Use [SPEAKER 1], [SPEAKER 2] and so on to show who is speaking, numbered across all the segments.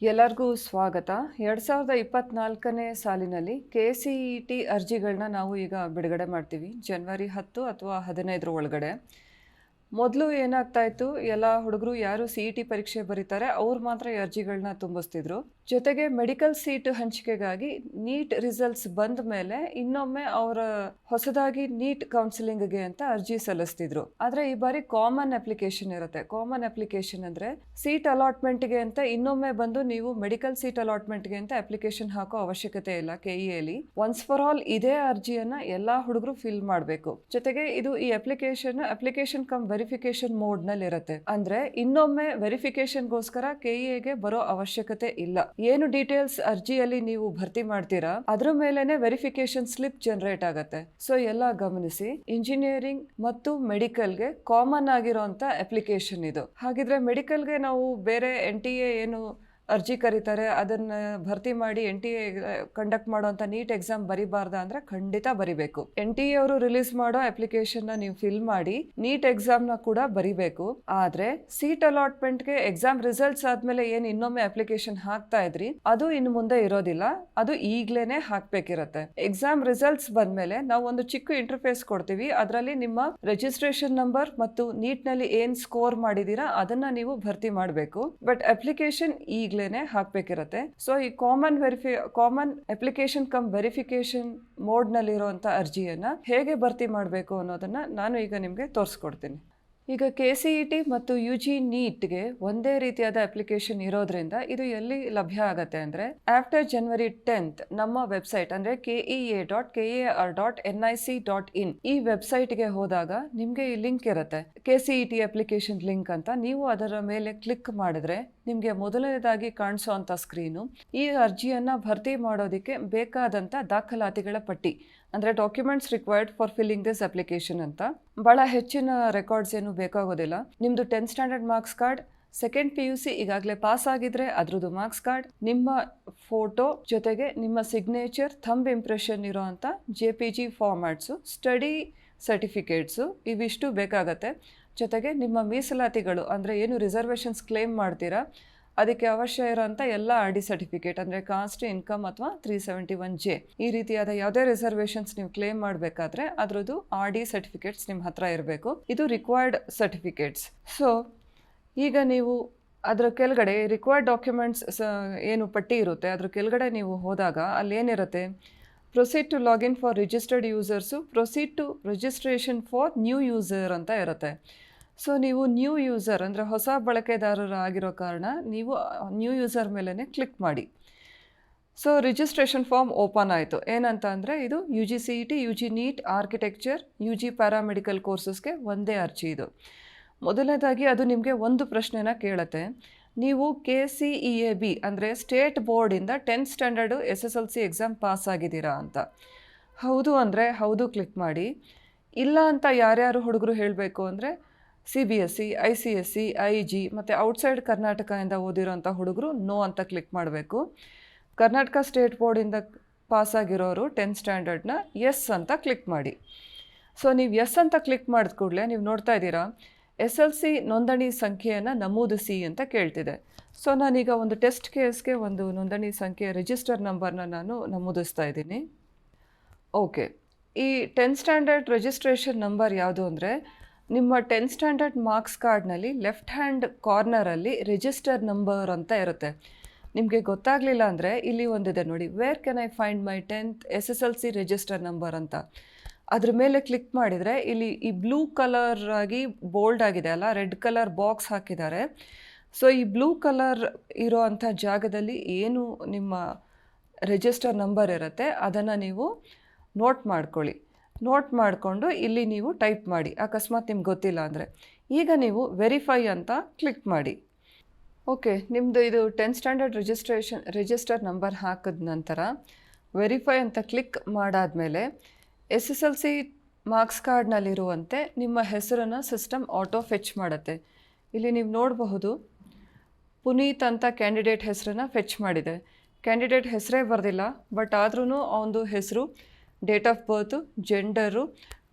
[SPEAKER 1] ಎಲ್ಲರಿಗೂ ಸ್ವಾಗತ. 2024ನೇ ಸಾಲಿನಲ್ಲಿ KCET ಅರ್ಜಿಗಳನ್ನ ನಾವು ಈಗ ಬಿಡುಗಡೆ ಮಾಡ್ತೀವಿ. ಜನವರಿ 10 ಅಥವಾ 15 ಒಳಗಡೆ. ಮೊದಲು ಏನಾಗ್ತಾ ಇತ್ತು, ಎಲ್ಲ ಹುಡುಗರು ಯಾರು CET ಪರೀಕ್ಷೆ ಬರೀತಾರೆ ಅವ್ರು ಮಾತ್ರ ಈ ಅರ್ಜಿಗಳನ್ನ ತುಂಬಿಸ್ತಿದ್ರು. ಜೊತೆಗೆ ಮೆಡಿಕಲ್ ಸೀಟ್ ಹಂಚಿಕೆಗಾಗಿ ನೀಟ್ ರಿಸಲ್ಟ್ಸ್ ಬಂದ ಮೇಲೆ ಇನ್ನೊಮ್ಮೆ ಅವರ ಹೊಸದಾಗಿ ನೀಟ್ ಕೌನ್ಸಿಲಿಂಗ್ಗೆ ಅಂತ ಅರ್ಜಿ ಸಲ್ಲಿಸ್ತಿದ್ರು. ಆದರೆ ಈ ಬಾರಿ ಕಾಮನ್ ಅಪ್ಲಿಕೇಶನ್ ಇರುತ್ತೆ. ಕಾಮನ್ ಅಪ್ಲಿಕೇಶನ್ ಅಂದರೆ ಸೀಟ್ ಅಲಾಟ್ಮೆಂಟ್ಗೆ ಅಂತ ಇನ್ನೊಮ್ಮೆ ಬಂದು ನೀವು ಮೆಡಿಕಲ್ ಸೀಟ್ ಅಲಾಟ್ಮೆಂಟ್ಗೆ ಅಂತ ಅಪ್ಲಿಕೇಶನ್ ಹಾಕೋ ಅವಶ್ಯಕತೆ ಇಲ್ಲ. KEAಲಿ ಒನ್ಸ್ ಫಾರ್ ಆಲ್ ಇದೇ ಅರ್ಜಿಯನ್ನ ಎಲ್ಲಾ ಹುಡುಗರು ಫಿಲ್ ಮಾಡಬೇಕು. ಜೊತೆಗೆ ಇದು ಈ ಅಪ್ಲಿಕೇಶನ್ ಕಮ್ ವೆರಿಫಿಕೇಶನ್ ಮೋಡ್ ನಲ್ಲಿ ಇರುತ್ತೆ. ಅಂದ್ರೆ ಇನ್ನೊಮ್ಮೆ ವೆರಿಫಿಕೇಶನ್ಗೋಸ್ಕರ KEAಗೆ ಬರೋ ಅವಶ್ಯಕತೆ ಇಲ್ಲ. ಏನು ಡೀಟೇಲ್ಸ್ ಅರ್ಜಿಯಲ್ಲಿ ನೀವು ಭರ್ತಿ ಮಾಡ್ತೀರಾ ಅದ್ರ ಮೇಲೆನೆ ವೆರಿಫಿಕೇಶನ್ ಸ್ಲಿಪ್ ಜನರೇಟ್ ಆಗುತ್ತೆ. ಸೊ ಎಲ್ಲ ಗಮನಿಸಿ, ಇಂಜಿನಿಯರಿಂಗ್ ಮತ್ತು ಮೆಡಿಕಲ್ಗೆ ಕಾಮನ್ ಆಗಿರೋಂಥ ಅಪ್ಲಿಕೇಶನ್ ಇದು. ಹಾಗಿದ್ರೆ ಮೆಡಿಕಲ್ಗೆ ನಾವು ಬೇರೆ NTA ಏನು ಅರ್ಜಿ ಕರೀತಾರೆ ಅದನ್ನ ಭರ್ತಿ ಮಾಡಿ NTA ಕಂಡಕ್ಟ್ ಮಾಡುವಂಥ ನೀಟ್ ಎಕ್ಸಾಮ್ ಬರಿಬಾರ್ದ ಅಂದ್ರೆ ಖಂಡಿತ ಬರಿಬೇಕು. NTA ಅವರು ರಿಲೀಸ್ ಮಾಡೋ ಅಪ್ಲಿಕೇಶನ್ ನೀವು ಫಿಲ್ ಮಾಡಿ ನೀಟ್ ಎಕ್ಸಾಮ್ನ ಕೂಡ ಬರಿಬೇಕು. ಆದ್ರೆ ಸೀಟ್ ಅಲಾಟ್ಮೆಂಟ್ಗೆ ಎಕ್ಸಾಮ್ ರಿಸಲ್ಟ್ಸ್ ಆದ್ಮೇಲೆ ಏನು ಇನ್ನೊಮ್ಮೆ ಅಪ್ಲಿಕೇಶನ್ ಹಾಕ್ತಾ ಇದ್ರಿ ಅದು ಇನ್ನು ಮುಂದೆ ಇರೋದಿಲ್ಲ, ಅದು ಈಗ್ಲೇನೆ ಹಾಕ್ಬೇಕಿರತ್ತೆ. ಎಕ್ಸಾಮ್ ರಿಸಲ್ಟ್ಸ್ ಬಂದ್ಮೇಲೆ ನಾವು ಒಂದು ಚಿಕ್ಕ ಇಂಟರ್ಫೇಸ್ ಕೊಡ್ತೀವಿ. ಅದರಲ್ಲಿ ನಿಮ್ಮ ರಿಜಿಸ್ಟ್ರೇಷನ್ ನಂಬರ್ ಮತ್ತು ನೀಟ್ ನಲ್ಲಿ ಏನ್ ಸ್ಕೋರ್ ಮಾಡಿದೀರಾ ಅದನ್ನ ನೀವು ಭರ್ತಿ ಮಾಡಬೇಕು. ಬಟ್ ಅಪ್ಲಿಕೇಶನ್ ಈಗ್ಲೇನೆ ಹಾಕ್ಬೇಕಿರತ್ತೆ. ಸೊ ಈ common application cum verification mode ನಲ್ಲಿರುವಂತ ಅರ್ಜಿಯನ್ನ ಹೇಗೆ ಭರ್ತಿ ಮಾಡಬೇಕು ಅನ್ನೋದನ್ನ ನಾನು ಈಗ ನಿಮ್ಗೆ ತೋರಿಸ್ಕೊಡ್ತೀನಿ. ಈಗ KCET ಮತ್ತು UG ನೀಟ್ಗೆ ಒಂದೇ ರೀತಿಯಾದ ಅಪ್ಲಿಕೇಶನ್ ಇರೋದ್ರಿಂದ ಇದು ಎಲ್ಲಿ ಲಭ್ಯ ಆಗತ್ತೆ ಅಂದ್ರೆ ಆಫ್ಟರ್ ಜನವರಿ 10th ನಮ್ಮ ವೆಬ್ಸೈಟ್ ಅಂದ್ರೆ kea.kar.nic.in ಈ ವೆಬ್ಸೈಟ್ಗೆ ಹೋದಾಗ ನಿಮ್ಗೆ ಈ ಲಿಂಕ್ ಇರುತ್ತೆ, KCET ಅಪ್ಲಿಕೇಶನ್ ಲಿಂಕ್ ಅಂತ. ನೀವು ಅದರ ಮೇಲೆ ಕ್ಲಿಕ್ ಮಾಡಿದ್ರೆ ನಿಮ್ಗೆ ಮೊದಲನೇದಾಗಿ ಕಾಣಿಸೋ ಅಂತ ಸ್ಕ್ರೀನು ಈ ಅರ್ಜಿಯನ್ನ ಭರ್ತಿ ಮಾಡೋದಿಕ್ಕೆ ಬೇಕಾದಂತ ದಾಖಲಾತಿಗಳ ಪಟ್ಟಿ ಅಂದ್ರೆ documents required for filling this application ಅಂತ. ಬಹಳ ಹೆಚ್ಚಿನ ರೆಕಾರ್ಡ್ಸ್ ಏನು ಬೇಕಾಗೋದಿಲ್ಲ. ನಿಮ್ದು 10th standard marks card, second PUC ಈಗಾಗಲೇ ಪಾಸ್ ಆಗಿದ್ರೆ ಅದ್ರದ್ದು ಮಾರ್ಕ್ಸ್ ಕಾರ್ಡ್, ನಿಮ್ಮ ಫೋಟೋ ಜೊತೆಗೆ ನಿಮ್ಮ ಸಿಗ್ನೇಚರ್, ಥಂಬ್ ಇಂಪ್ರೆಷನ್ ಇರೋಂಥ JPG ಫಾರ್ಮ್ಯಾಟ್ಸು, ಸ್ಟಡಿ ಸರ್ಟಿಫಿಕೇಟ್ಸು ಇವಿಷ್ಟು ಬೇಕಾಗತ್ತೆ. ಜೊತೆಗೆ ನಿಮ್ಮ ಮೀಸಲಾತಿಗಳು ಅಂದರೆ ಏನು ರಿಸರ್ವೇಷನ್ಸ್ ಕ್ಲೇಮ್ ಮಾಡ್ತೀರಾ ಅದಕ್ಕೆ ಅವಶ್ಯ ಇರೋಂಥ ಎಲ್ಲ RD ಸರ್ಟಿಫಿಕೇಟ್ ಅಂದರೆ ಕಾಸ್ಟ್, ಇನ್ಕಮ್ ಅಥವಾ 371J ಈ ರೀತಿಯಾದ ಯಾವುದೇ ರಿಸರ್ವೇಷನ್ಸ್ ನೀವು ಕ್ಲೇಮ್ ಮಾಡಬೇಕಾದ್ರೆ ಅದರದ್ದು RD ಸರ್ಟಿಫಿಕೇಟ್ಸ್ ನಿಮ್ಮ ಹತ್ರ ಇರಬೇಕು. ಇದು ರಿಕ್ವೈರ್ಡ್ ಸರ್ಟಿಫಿಕೇಟ್ಸ್. ಸೊ ಈಗ ನೀವು ಅದರ ಕೆಳಗಡೆ ರಿಕ್ವೈರ್ಡ್ ಡಾಕ್ಯುಮೆಂಟ್ಸ್ ಏನು ಪಟ್ಟಿ ಇರುತ್ತೆ ಅದ್ರ ಕೆಳಗಡೆ ನೀವು ಹೋದಾಗ ಅಲ್ಲೇನಿರುತ್ತೆ, proceed to login for registered users, proceed to registration for new user ಅಂತ ಇರುತ್ತೆ. ಸೊ ನೀವು ನ್ಯೂ ಯೂಸರ್ ಅಂದರೆ ಹೊಸ ಬಳಕೆದಾರರಾಗಿರೋ ಕಾರಣ ನೀವು ನ್ಯೂ ಯೂಸರ್ ಮೇಲೇ ಕ್ಲಿಕ್ ಮಾಡಿ. ಸೊ ರಿಜಿಸ್ಟ್ರೇಷನ್ ಫಾರ್ಮ್ ಓಪನ್ ಆಯಿತು. ಏನಂತ ಅಂದರೆ ಇದು UG CET, UG NEET, architecture, UG paramedical ಕೋರ್ಸಸ್ಗೆ ಒಂದೇ ಅರ್ಜಿ ಇದು. ಮೊದಲನೇದಾಗಿ ಅದು ನಿಮಗೆ ಒಂದು ಪ್ರಶ್ನೆನ ಕೇಳುತ್ತೆ, ನೀವು KCEAB ಅಂದರೆ ಸ್ಟೇಟ್ ಬೋರ್ಡಿಂದ 10th standard SSLC exam pass ಆಗಿದ್ದೀರಾ ಅಂತ. ಹೌದು ಅಂದರೆ ಹೌದು ಕ್ಲಿಕ್ ಮಾಡಿ. ಇಲ್ಲ ಅಂತ ಯಾರ್ಯಾರು ಹುಡುಗರು ಹೇಳಬೇಕು ಅಂದರೆ CBSE, ICSE, IG ಮತ್ತು ಔಟ್ಸೈಡ್ ಕರ್ನಾಟಕದಿಂದ ಓದಿರೋಂಥ ಹುಡುಗರು ನೋ ಅಂತ ಕ್ಲಿಕ್ ಮಾಡಬೇಕು. ಕರ್ನಾಟಕ ಸ್ಟೇಟ್ ಬೋರ್ಡಿಂದ ಪಾಸಾಗಿರೋರು 10th ಸ್ಟ್ಯಾಂಡರ್ಡ್ನ ಎಸ್ ಅಂತ ಕ್ಲಿಕ್ ಮಾಡಿ. ಸೊ ನೀವು ಎಸ್ ಅಂತ ಕ್ಲಿಕ್ ಮಾಡಿದ ಕೂಡಲೇ ನೀವು ನೋಡ್ತಾ ಇದ್ದೀರಾ SLC ನೋಂದಣಿ ಸಂಖ್ಯೆಯನ್ನು ನಮೂದಿಸಿ ಅಂತ ಕೇಳ್ತಿದೆ. ಸೊ ನಾನೀಗ ಒಂದು ಟೆಸ್ಟ್ ಕೇಸ್ಗೆ ಒಂದು ನೋಂದಣಿ ಸಂಖ್ಯೆ ರಿಜಿಸ್ಟರ್ ನಂಬರ್ನ ನಾನು ನಮೂದಿಸ್ತಾ ಇದ್ದೀನಿ. ಓಕೆ, ಈ 10th ಸ್ಟ್ಯಾಂಡರ್ಡ್ ರಿಜಿಸ್ಟ್ರೇಷನ್ ನಂಬರ್ ಯಾವುದು ಅಂದರೆ ನಿಮ್ಮ 10th ಸ್ಟ್ಯಾಂಡರ್ಡ್ ಮಾರ್ಕ್ಸ್ ಕಾರ್ಡ್ನಲ್ಲಿ ಲೆಫ್ಟ್ ಹ್ಯಾಂಡ್ ಕಾರ್ನರಲ್ಲಿ ರಿಜಿಸ್ಟರ್ ನಂಬರ್ ಅಂತ ಇರುತ್ತೆ. ನಿಮಗೆ ಗೊತ್ತಾಗಲಿಲ್ಲ ಅಂದರೆ ಇಲ್ಲಿ ಒಂದಿದೆ ನೋಡಿ, where can I find my 10th SSLC register number ಅಂತ. ಅದ್ರ ಮೇಲೆ ಕ್ಲಿಕ್ ಮಾಡಿದರೆ ಇಲ್ಲಿ ಈ ಬ್ಲೂ ಕಲರ್ ಆಗಿ ಬೋಲ್ಡ್ ಆಗಿದೆ ಅಲ್ಲ, ರೆಡ್ ಕಲರ್ ಬಾಕ್ಸ್ ಹಾಕಿದ್ದಾರೆ. ಸೊ ಈ ಬ್ಲೂ ಕಲರ್ ಇರೋ ಅಂಥ ಜಾಗದಲ್ಲಿ ಏನು ನಿಮ್ಮ ರಿಜಿಸ್ಟರ್ ನಂಬರ್ ಇರುತ್ತೆ ಅದನ್ನು ನೀವು ನೋಟ್ ಮಾಡ್ಕೊಳ್ಳಿ. ನೋಟ್ ಮಾಡಿಕೊಂಡು ಇಲ್ಲಿ ನೀವು ಟೈಪ್ ಮಾಡಿ, ಅಕಸ್ಮಾತ್ ನಿಮ್ಗೆ ಗೊತ್ತಿಲ್ಲ ಅಂದರೆ. ಈಗ ನೀವು ವೆರಿಫೈ ಅಂತ ಕ್ಲಿಕ್ ಮಾಡಿ. ಓಕೆ, ನಿಮ್ಮದು ಇದು 10th ಸ್ಟ್ಯಾಂಡರ್ಡ್ ರಿಜಿಸ್ಟರ್ ನಂಬರ್ ಹಾಕಿದ ನಂತರ ವೆರಿಫೈ ಅಂತ ಕ್ಲಿಕ್ ಮಾಡಾದಮೇಲೆ SSLC ಮಾರ್ಕ್ಸ್ ಕಾರ್ಡ್ನಲ್ಲಿರುವಂತೆ ನಿಮ್ಮ ಹೆಸರನ್ನು ಸಿಸ್ಟಮ್ ಆಟೋ ಫೆಚ್ ಮಾಡುತ್ತೆ. ಇಲ್ಲಿ ನೀವು ನೋಡಬಹುದು ಪುನೀತ್ ಅಂತ ಕ್ಯಾಂಡಿಡೇಟ್ ಹೆಸರನ್ನು ಫೆಚ್ ಮಾಡಿದೆ. ಕ್ಯಾಂಡಿಡೇಟ್ ಹೆಸರೇ ಬರೆದಿಲ್ಲ, ಬಟ್ ಆದ್ರೂ ಅವನದು ಹೆಸರು, date of birth, gender,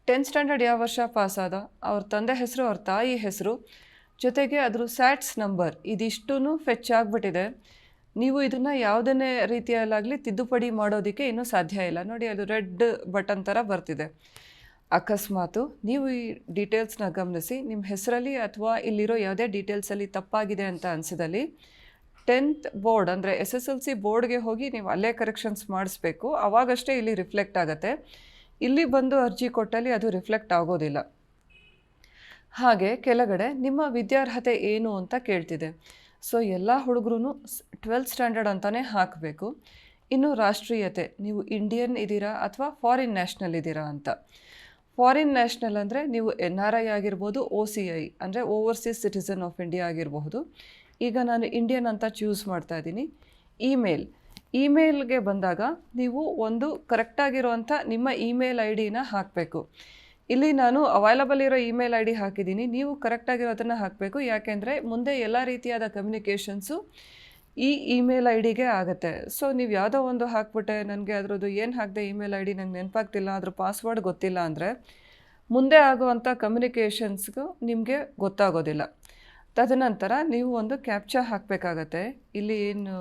[SPEAKER 1] 10th standard ಯಾವ ವರ್ಷ ಪಾಸ್ ಆದ, ಅವ್ರ ತಂದೆ ಹೆಸರು, ಅವ್ರ ತಾಯಿ ಹೆಸರು, ಜೊತೆಗೆ ಅದ್ರ ಸ್ಯಾಟ್ಸ್ ನಂಬರ್ ಇದಿಷ್ಟೂ ಫೆಚ್ ಆಗಿಬಿಟ್ಟಿದೆ. ನೀವು ಇದನ್ನು ಯಾವುದನ್ನೇ ರೀತಿಯಲ್ಲಾಗಲಿ ತಿದ್ದುಪಡಿ ಮಾಡೋದಕ್ಕೆ ಇನ್ನೂ ಸಾಧ್ಯ ಇಲ್ಲ. ನೋಡಿ, ಅದು ರೆಡ್ ಬಟನ್ ಥರ ಬರ್ತಿದೆ. ಅಕಸ್ಮಾತು ನೀವು ಈ ಡೀಟೇಲ್ಸ್ನ ಗಮನಿಸಿ ನಿಮ್ಮ ಹೆಸರಲ್ಲಿ ಅಥವಾ ಇಲ್ಲಿರೋ ಯಾವುದೇ ಡೀಟೇಲ್ಸಲ್ಲಿ ತಪ್ಪಾಗಿದೆ ಅಂತ ಅನಿಸಿದಲ್ಲಿ 10th ಬೋರ್ಡ್ ಅಂದರೆ SSLC ಬೋರ್ಡ್ಗೆ ಹೋಗಿ ನೀವು ಅಲ್ಲೇ ಕರೆಕ್ಷನ್ಸ್ ಮಾಡಿಸ್ಬೇಕು. ಆವಾಗಷ್ಟೇ ಇಲ್ಲಿ ರಿಫ್ಲೆಕ್ಟ್ ಆಗುತ್ತೆ. ಇಲ್ಲಿ ಬಂದು ಅರ್ಜಿ ಕೊಟ್ಟಲ್ಲಿ ಅದು ರಿಫ್ಲೆಕ್ಟ್ ಆಗೋದಿಲ್ಲ. ಹಾಗೆ ಕೆಳಗಡೆ ನಿಮ್ಮ ವಿದ್ಯಾರ್ಹತೆ ಏನು ಅಂತ ಕೇಳ್ತಿದೆ. ಸೊ ಎಲ್ಲ ಹುಡುಗರು 12th ಸ್ಟ್ಯಾಂಡರ್ಡ್ ಅಂತಲೇ ಹಾಕಬೇಕು. ಇನ್ನು ರಾಷ್ಟ್ರೀಯತೆ, ನೀವು ಇಂಡಿಯನ್ ಇದ್ದೀರಾ ಅಥವಾ ಫಾರಿನ್ ನ್ಯಾಷನಲ್ ಇದ್ದೀರಾ ಅಂತ. ಫಾರಿನ್ ನ್ಯಾಷನಲ್ ಅಂದರೆ ನೀವು NRI ಆಗಿರ್ಬೋದು, OCI ಅಂದರೆ ಓವರ್ಸೀಸ್ ಸಿಟಿಸನ್ ಆಫ್ ಇಂಡಿಯಾ ಆಗಿರಬಹುದು. ಈಗ ನಾನು ಇಂಡಿಯನ್ ಅಂತ ಚೂಸ್ ಮಾಡ್ತಾ ಇದ್ದೀನಿ. ಇಮೇಲ್ಗೆ ಬಂದಾಗ ನೀವು ಒಂದು ಕರೆಕ್ಟಾಗಿರುವಂಥ ನಿಮ್ಮ ಇಮೇಲ್ ID-ನ ಹಾಕಬೇಕು. ಇಲ್ಲಿ ನಾನು ಅವೈಲಬಲ್ ಇರೋ ಇಮೇಲ್ ID ಹಾಕಿದ್ದೀನಿ, ನೀವು ಕರೆಕ್ಟಾಗಿರೋದನ್ನು ಹಾಕಬೇಕು. ಯಾಕೆಂದರೆ ಮುಂದೆ ಎಲ್ಲ ರೀತಿಯಾದ ಕಮ್ಯುನಿಕೇಷನ್ಸು ಈ ಇಮೇಲ್ ID-ಗೆ ಆಗುತ್ತೆ. ಸೊ ನೀವು ಯಾವುದೋ ಒಂದು ಹಾಕ್ಬಿಟ್ಟೆ, ನನಗೆ ಅದರದ್ದು ಏನು ಹಾಕಿದೆ ಇಮೇಲ್ ID ನಂಗೆ ನೆನಪಾಗ್ತಿಲ್ಲ, ಅದ್ರ ಪಾಸ್ವರ್ಡ್ ಗೊತ್ತಿಲ್ಲ ಅಂದರೆ ಮುಂದೆ ಆಗುವಂಥ ಕಮ್ಯುನಿಕೇಷನ್ಸ್ಗೂ ನಿಮಗೆ ಗೊತ್ತಾಗೋದಿಲ್ಲ. ತದನಂತರ ನೀವು ಒಂದು ಕ್ಯಾಪ್ಚಾ ಹಾಕಬೇಕಾಗತ್ತೆ. ಇಲ್ಲಿ ಏನು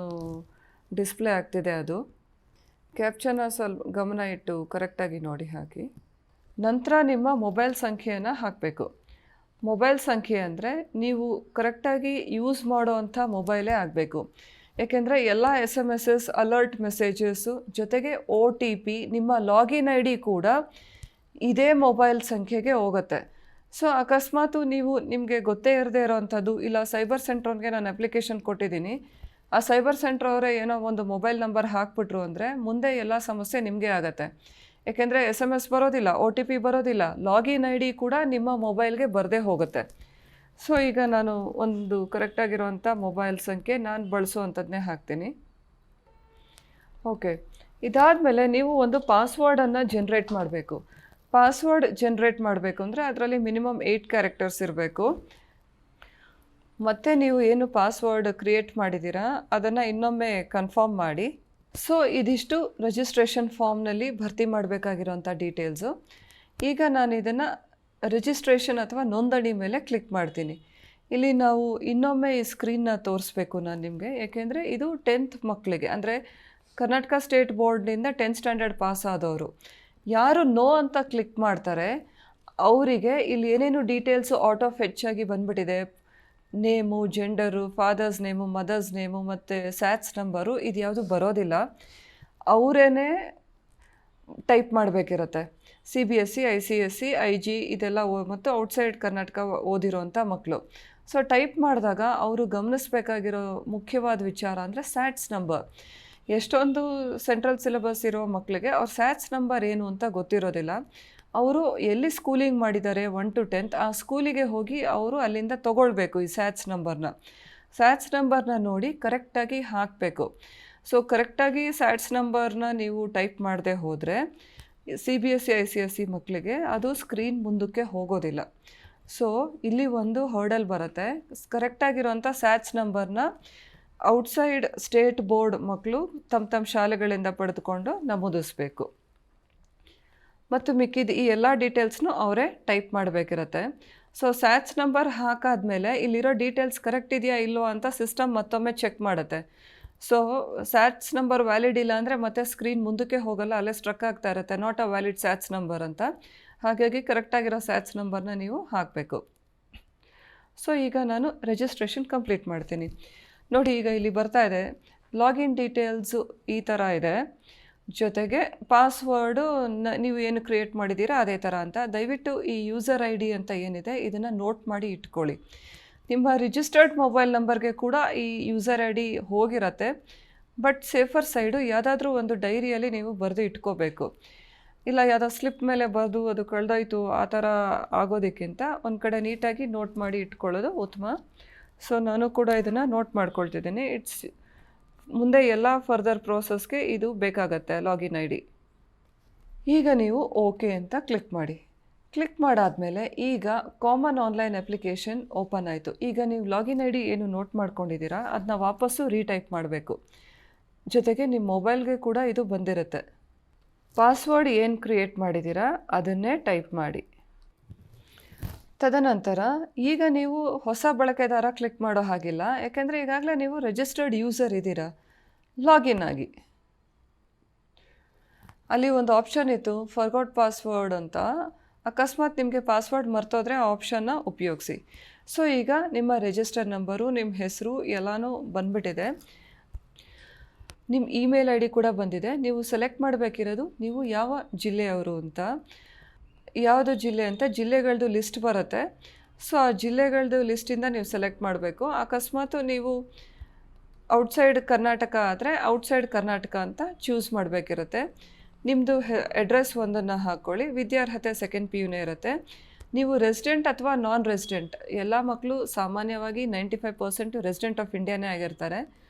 [SPEAKER 1] ಡಿಸ್ಪ್ಲೇ ಆಗ್ತಿದೆ ಅದು ಕ್ಯಾಪ್ಚಾನ ಸ್ವಲ್ಪ ಗಮನ ಇಟ್ಟು ಕರೆಕ್ಟಾಗಿ ನೋಡಿ ಹಾಕಿ. ನಂತರ ನಿಮ್ಮ ಮೊಬೈಲ್ ಸಂಖ್ಯೆಯನ್ನು ಹಾಕಬೇಕು. ಮೊಬೈಲ್ ಸಂಖ್ಯೆ ಅಂದರೆ ನೀವು ಕರೆಕ್ಟಾಗಿ ಯೂಸ್ ಮಾಡೋ ಅಂಥ ಮೊಬೈಲೇ ಆಗಬೇಕು. ಏಕೆಂದರೆ ಎಲ್ಲ SMS ಅಲರ್ಟ್ ಮೆಸೇಜಸ್ಸು ಜೊತೆಗೆ OTP ನಿಮ್ಮ ಲಾಗಿನ್ ID ಕೂಡ ಇದೇ ಮೊಬೈಲ್ ಸಂಖ್ಯೆಗೆ ಹೋಗುತ್ತೆ. ಸೊ ಅಕಸ್ಮಾತು ನೀವು ನಿಮಗೆ ಗೊತ್ತೇ ಇರದೇ ಇರೋವಂಥದ್ದು, ಇಲ್ಲ ಸೈಬರ್ ಸೆಂಟ್ರವ್ರಿಗೆ ನಾನು ಅಪ್ಲಿಕೇಶನ್ ಕೊಟ್ಟಿದ್ದೀನಿ, ಆ ಸೈಬರ್ ಸೆಂಟ್ರ್ ಅವರೇ ಏನೋ ಒಂದು ಮೊಬೈಲ್ ನಂಬರ್ ಹಾಕ್ಬಿಟ್ರು ಅಂದರೆ ಮುಂದೆ ಎಲ್ಲ ಸಮಸ್ಯೆ ನಿಮಗೆ ಆಗುತ್ತೆ. ಏಕೆಂದರೆ SMS ಬರೋದಿಲ್ಲ, OTP ಬರೋದಿಲ್ಲ, ಲಾಗಿನ್ ID ಕೂಡ ನಿಮ್ಮ ಮೊಬೈಲ್ಗೆ ಬರದೇ ಹೋಗುತ್ತೆ. ಸೊ ಈಗ ನಾನು ಒಂದು ಕರೆಕ್ಟಾಗಿರೋವಂಥ ಮೊಬೈಲ್ ಸಂಖ್ಯೆ ನಾನು ಬಳಸೋವಂಥದ್ದನ್ನೇ ಹಾಕ್ತೀನಿ. ಓಕೆ, ಇದಾದಮೇಲೆ ನೀವು ಒಂದು ಪಾಸ್ವರ್ಡನ್ನು ಜನ್ರೇಟ್ ಮಾಡಬೇಕು. ಪಾಸ್ವರ್ಡ್ ಜನ್ರೇಟ್ ಮಾಡಬೇಕು ಅಂದರೆ ಅದರಲ್ಲಿ ಮಿನಿಮಮ್ 8 ಕ್ಯಾರೆಕ್ಟರ್ಸ್ ಇರಬೇಕು. ಮತ್ತು ನೀವು ಏನು ಪಾಸ್ವರ್ಡ್ ಕ್ರಿಯೇಟ್ ಮಾಡಿದ್ದೀರಾ ಅದನ್ನು ಇನ್ನೊಮ್ಮೆ ಕನ್ಫರ್ಮ್ ಮಾಡಿ. ಸೊ ಇದಿಷ್ಟು ರಿಜಿಸ್ಟ್ರೇಷನ್ ಫಾರ್ಮ್ನಲ್ಲಿ ಭರ್ತಿ ಮಾಡಬೇಕಾಗಿರೋಂಥ ಡೀಟೇಲ್ಸು. ಈಗ ನಾನು ಇದನ್ನು ರಿಜಿಸ್ಟ್ರೇಷನ್ ಅಥವಾ ನೋಂದಣಿ ಮೇಲೆ ಕ್ಲಿಕ್ ಮಾಡ್ತೀನಿ. ಇಲ್ಲಿ ನಾವು ಇನ್ನೊಮ್ಮೆ ಈ ಸ್ಕ್ರೀನ್ನ ತೋರಿಸ್ಬೇಕು ನಾನು ನಿಮಗೆ, ಏಕೆಂದರೆ ಇದು 10th ಮಕ್ಕಳಿಗೆ, ಅಂದರೆ ಕರ್ನಾಟಕ ಸ್ಟೇಟ್ ಬೋರ್ಡ್ನಿಂದ 10th ಸ್ಟ್ಯಾಂಡರ್ಡ್ ಪಾಸ್ ಆದವರು. ಯಾರು ನೋ ಅಂತ ಕ್ಲಿಕ್ ಮಾಡ್ತಾರೆ ಅವರಿಗೆ ಇಲ್ಲಿ ಏನೇನು ಡೀಟೇಲ್ಸು ಔಟ್ ಆಫ್ ಹೆಚ್ಚಾಗಿ ಬಂದ್ಬಿಟ್ಟಿದೆ, name, gender, father's name, mother's name ಮತ್ತು ಸ್ಯಾಟ್ಸ್ ನಂಬರು, ಇದು ಯಾವುದು ಬರೋದಿಲ್ಲ. ಅವರೇನೆ ಟೈಪ್ ಮಾಡಬೇಕಿರುತ್ತೆ. CBSE, ICSE, IG ಇದೆಲ್ಲ ಮತ್ತು ಔಟ್ಸೈಡ್ ಕರ್ನಾಟಕ ಓದಿರೋವಂಥ ಮಕ್ಕಳು. ಸೊ ಟೈಪ್ ಮಾಡಿದಾಗ ಅವರು ಗಮನಿಸಬೇಕಾಗಿರೋ ಮುಖ್ಯವಾದ ವಿಚಾರ ಅಂದರೆ ಸ್ಯಾಟ್ಸ್ ನಂಬರ್. ಎಷ್ಟೊಂದು ಸೆಂಟ್ರಲ್ ಸಿಲೆಬಸ್ ಇರೋ ಮಕ್ಕಳಿಗೆ ಅವ್ರ ಸ್ಯಾಟ್ಸ್ ನಂಬರ್ ಏನು ಅಂತ ಗೊತ್ತಿರೋದಿಲ್ಲ. ಅವರು ಎಲ್ಲಿ ಸ್ಕೂಲಿಂಗ್ ಮಾಡಿದ್ದಾರೆ 1 to 10th ಆ ಸ್ಕೂಲಿಗೆ ಹೋಗಿ ಅವರು ಅಲ್ಲಿಂದ ತೊಗೊಳ್ಬೇಕು ಈ ಸ್ಯಾಟ್ಸ್ ನಂಬರ್ನ ನೋಡಿ ಕರೆಕ್ಟಾಗಿ ಹಾಕಬೇಕು. ಸೊ ಕರೆಕ್ಟಾಗಿ ಸ್ಯಾಟ್ಸ್ ನಂಬರ್ನ ನೀವು ಟೈಪ್ ಮಾಡದೆ ಹೋದರೆ CBSE, ICSE ಮಕ್ಕಳಿಗೆ ಅದು ಸ್ಕ್ರೀನ್ ಮುಂದಕ್ಕೆ ಹೋಗೋದಿಲ್ಲ. ಸೊ ಇಲ್ಲಿ ಒಂದು ಹರ್ಡಲ್ ಬರುತ್ತೆ. ಕರೆಕ್ಟಾಗಿರೋಂಥ ಸ್ಯಾಟ್ಸ್ ನಂಬರ್ನ ಔಟ್ಸೈಡ್ ಸ್ಟೇಟ್ ಬೋರ್ಡ್ ಮಕ್ಕಳು ತಮ್ಮ ಶಾಲೆಗಳಿಂದ ಪಡೆದುಕೊಂಡು ನಮೂದಿಸಬೇಕು. ಮತ್ತು ಮಿಕ್ಕಿದ ಈ ಎಲ್ಲ ಡೀಟೇಲ್ಸ್ನು ಅವರೇ ಟೈಪ್ ಮಾಡಬೇಕಿರುತ್ತೆ. ಸೊ ಸ್ಯಾಟ್ಸ್ ನಂಬರ್ ಹಾಕಾದ್ಮೇಲೆ ಇಲ್ಲಿರೋ ಡೀಟೇಲ್ಸ್ ಕರೆಕ್ಟ್ ಇದೆಯಾ ಇಲ್ಲೋ ಅಂತ ಸಿಸ್ಟಮ್ ಮತ್ತೊಮ್ಮೆ ಚೆಕ್ ಮಾಡುತ್ತೆ. ಸೊ ಸ್ಯಾಟ್ಸ್ ನಂಬರ್ ವ್ಯಾಲಿಡ್ ಇಲ್ಲ ಅಂದರೆ ಮತ್ತೆ ಸ್ಕ್ರೀನ್ ಮುಂದಕ್ಕೆ ಹೋಗಲ್ಲ, ಅಲ್ಲೇ ಸ್ಟ್ರಕ್ ಆಗ್ತಾ ಇರುತ್ತೆ, ನಾಟ್ ಅ ವ್ಯಾಲಿಡ್ ಸ್ಯಾಟ್ಸ್ ನಂಬರ್ ಅಂತ. ಹಾಗಾಗಿ ಕರೆಕ್ಟಾಗಿರೋ ಸ್ಯಾಟ್ಸ್ ನಂಬರ್ನ ನೀವು ಹಾಕಬೇಕು. ಸೊ ಈಗ ನಾನು ರಿಜಿಸ್ಟ್ರೇಷನ್ ಕಂಪ್ಲೀಟ್ ಮಾಡ್ತೀನಿ. ನೋಡಿ, ಈಗ ಇಲ್ಲಿ ಬರ್ತಾ ಇದೆ ಲಾಗಿನ್ ಡೀಟೇಲ್ಸು ಈ ಥರ ಇದೆ, ಜೊತೆಗೆ ಪಾಸ್ವರ್ಡು ನೀವು ಏನು ಕ್ರಿಯೇಟ್ ಮಾಡಿದ್ದೀರಾ ಅದೇ ಥರ ಅಂತ. ದಯವಿಟ್ಟು ಈ ಯೂಸರ್ ID ಅಂತ ಏನಿದೆ ಇದನ್ನು ನೋಟ್ ಮಾಡಿ ಇಟ್ಕೊಳ್ಳಿ. ನಿಮ್ಮ ರಿಜಿಸ್ಟರ್ಡ್ ಮೊಬೈಲ್ ನಂಬರ್ಗೆ ಕೂಡ ಈ ಯೂಸರ್ ID ಹೋಗಿರತ್ತೆ. ಬಟ್ ಸೇಫರ್ ಸೈಡು ಯಾವುದಾದ್ರೂ ಒಂದು ಡೈರಿಯಲ್ಲಿ ನೀವು ಬರೆದು ಇಟ್ಕೋಬೇಕು. ಇಲ್ಲ ಯಾವುದೋ ಸ್ಲಿಪ್ ಮೇಲೆ ಬರೆದು ಅದು ಕಳೆದೋಯ್ತು ಆ ಥರ ಆಗೋದಕ್ಕಿಂತ ಒಂದು ಕಡೆ ನೀಟಾಗಿ ನೋಟ್ ಮಾಡಿ ಇಟ್ಕೊಳ್ಳೋದು ಉತ್ತಮ. ಸೊ ನಾನು ಕೂಡ ಇದನ್ನು ನೋಟ್ ಮಾಡ್ಕೊಳ್ತಿದ್ದೀನಿ. ಮುಂದೆ ಎಲ್ಲ ಫರ್ದರ್ ಪ್ರೋಸೆಸ್ಗೆ ಇದು ಬೇಕಾಗತ್ತೆ ಲಾಗಿನ್ ID. ಈಗ ನೀವು ಓಕೆ ಅಂತ ಕ್ಲಿಕ್ ಮಾಡಿ. ಕ್ಲಿಕ್ ಮಾಡಾದಮೇಲೆ ಈಗ ಕಾಮನ್ ಆನ್ಲೈನ್ ಅಪ್ಲಿಕೇಶನ್ ಓಪನ್ ಆಯಿತು. ಈಗ ನೀವು ಲಾಗಿನ್ ID ಏನು ನೋಟ್ ಮಾಡ್ಕೊಂಡಿದ್ದೀರಾ ಅದನ್ನ ವಾಪಸ್ಸು ರೀಟೈಪ್ ಮಾಡಬೇಕು. ಜೊತೆಗೆ ನಿಮ್ಮ ಮೊಬೈಲ್ಗೆ ಕೂಡ ಇದು ಬಂದಿರುತ್ತೆ. ಪಾಸ್ವರ್ಡ್ ಏನು ಕ್ರಿಯೇಟ್ ಮಾಡಿದ್ದೀರಾ ಅದನ್ನೇ ಟೈಪ್ ಮಾಡಿ. ತದನಂತರ ಈಗ ನೀವು ಹೊಸ ಬಳಕೆದಾರ ಕ್ಲಿಕ್ ಮಾಡೋ ಹಾಗಿಲ್ಲ, ಯಾಕೆಂದರೆ ಈಗಾಗಲೇ ನೀವು ರಿಜಿಸ್ಟರ್ಡ್ ಯೂಸರ್ ಇದ್ದೀರಾ. ಲಾಗಿನ್ ಆಗಿ. ಅಲ್ಲಿ ಒಂದು ಆಪ್ಷನ್ ಇತ್ತು ಫರ್ಗಾಟ್ ಪಾಸ್ವರ್ಡ್ ಅಂತ. ಅಕಸ್ಮಾತ್ ನಿಮಗೆ ಪಾಸ್ವರ್ಡ್ ಮರ್ತೋದ್ರೆ ಆ ಆಪ್ಷನ್ನ ಉಪಯೋಗಿಸಿ. ಸೊ ಈಗ ನಿಮ್ಮ ರಿಜಿಸ್ಟರ್ ನಂಬರು, ನಿಮ್ಮ ಹೆಸರು ಎಲ್ಲನೂ ಬಂದ್ಬಿಟ್ಟಿದೆ. ನಿಮ್ಮ ಇಮೇಲ್ ಐ ಡಿ ಕೂಡ ಬಂದಿದೆ. ನೀವು ಸೆಲೆಕ್ಟ್ ಮಾಡಬೇಕಿರೋದು ನೀವು ಯಾವ ಜಿಲ್ಲೆಯವರು ಅಂತ. ಯಾವುದು ಜಿಲ್ಲೆ ಅಂತ ಜಿಲ್ಲೆಗಳದ್ದು ಲಿಸ್ಟ್ ಬರುತ್ತೆ. ಸೊ ಆ ಜಿಲ್ಲೆಗಳದ್ದು ಲಿಸ್ಟಿಂದ ನೀವು ಸೆಲೆಕ್ಟ್ ಮಾಡಬೇಕು. ಅಕಸ್ಮಾತ್ ನೀವು ಔಟ್ಸೈಡ್ ಕರ್ನಾಟಕ ಆದರೆ ಔಟ್ಸೈಡ್ ಕರ್ನಾಟಕ ಅಂತ ಚೂಸ್ ಮಾಡಬೇಕಿರುತ್ತೆ. ನಿಮ್ಮದು ಅಡ್ರೆಸ್ ಒಂದನ್ನು ಹಾಕ್ಕೊಳ್ಳಿ. ವಿದ್ಯಾರ್ಹತೆ ಸೆಕೆಂಡ್ ಪಿ ಯುನೇ ಇರುತ್ತೆ. ನೀವು ರೆಸಿಡೆಂಟ್ ಅಥವಾ ನಾನ್ ರೆಸಿಡೆಂಟ್, ಎಲ್ಲ ಮಕ್ಕಳು ಸಾಮಾನ್ಯವಾಗಿ 95% ರೆಸಿಡೆಂಟ್ ಆಫ್ ಇಂಡಿಯಾನೇ ಆಗಿರ್ತಾರೆ.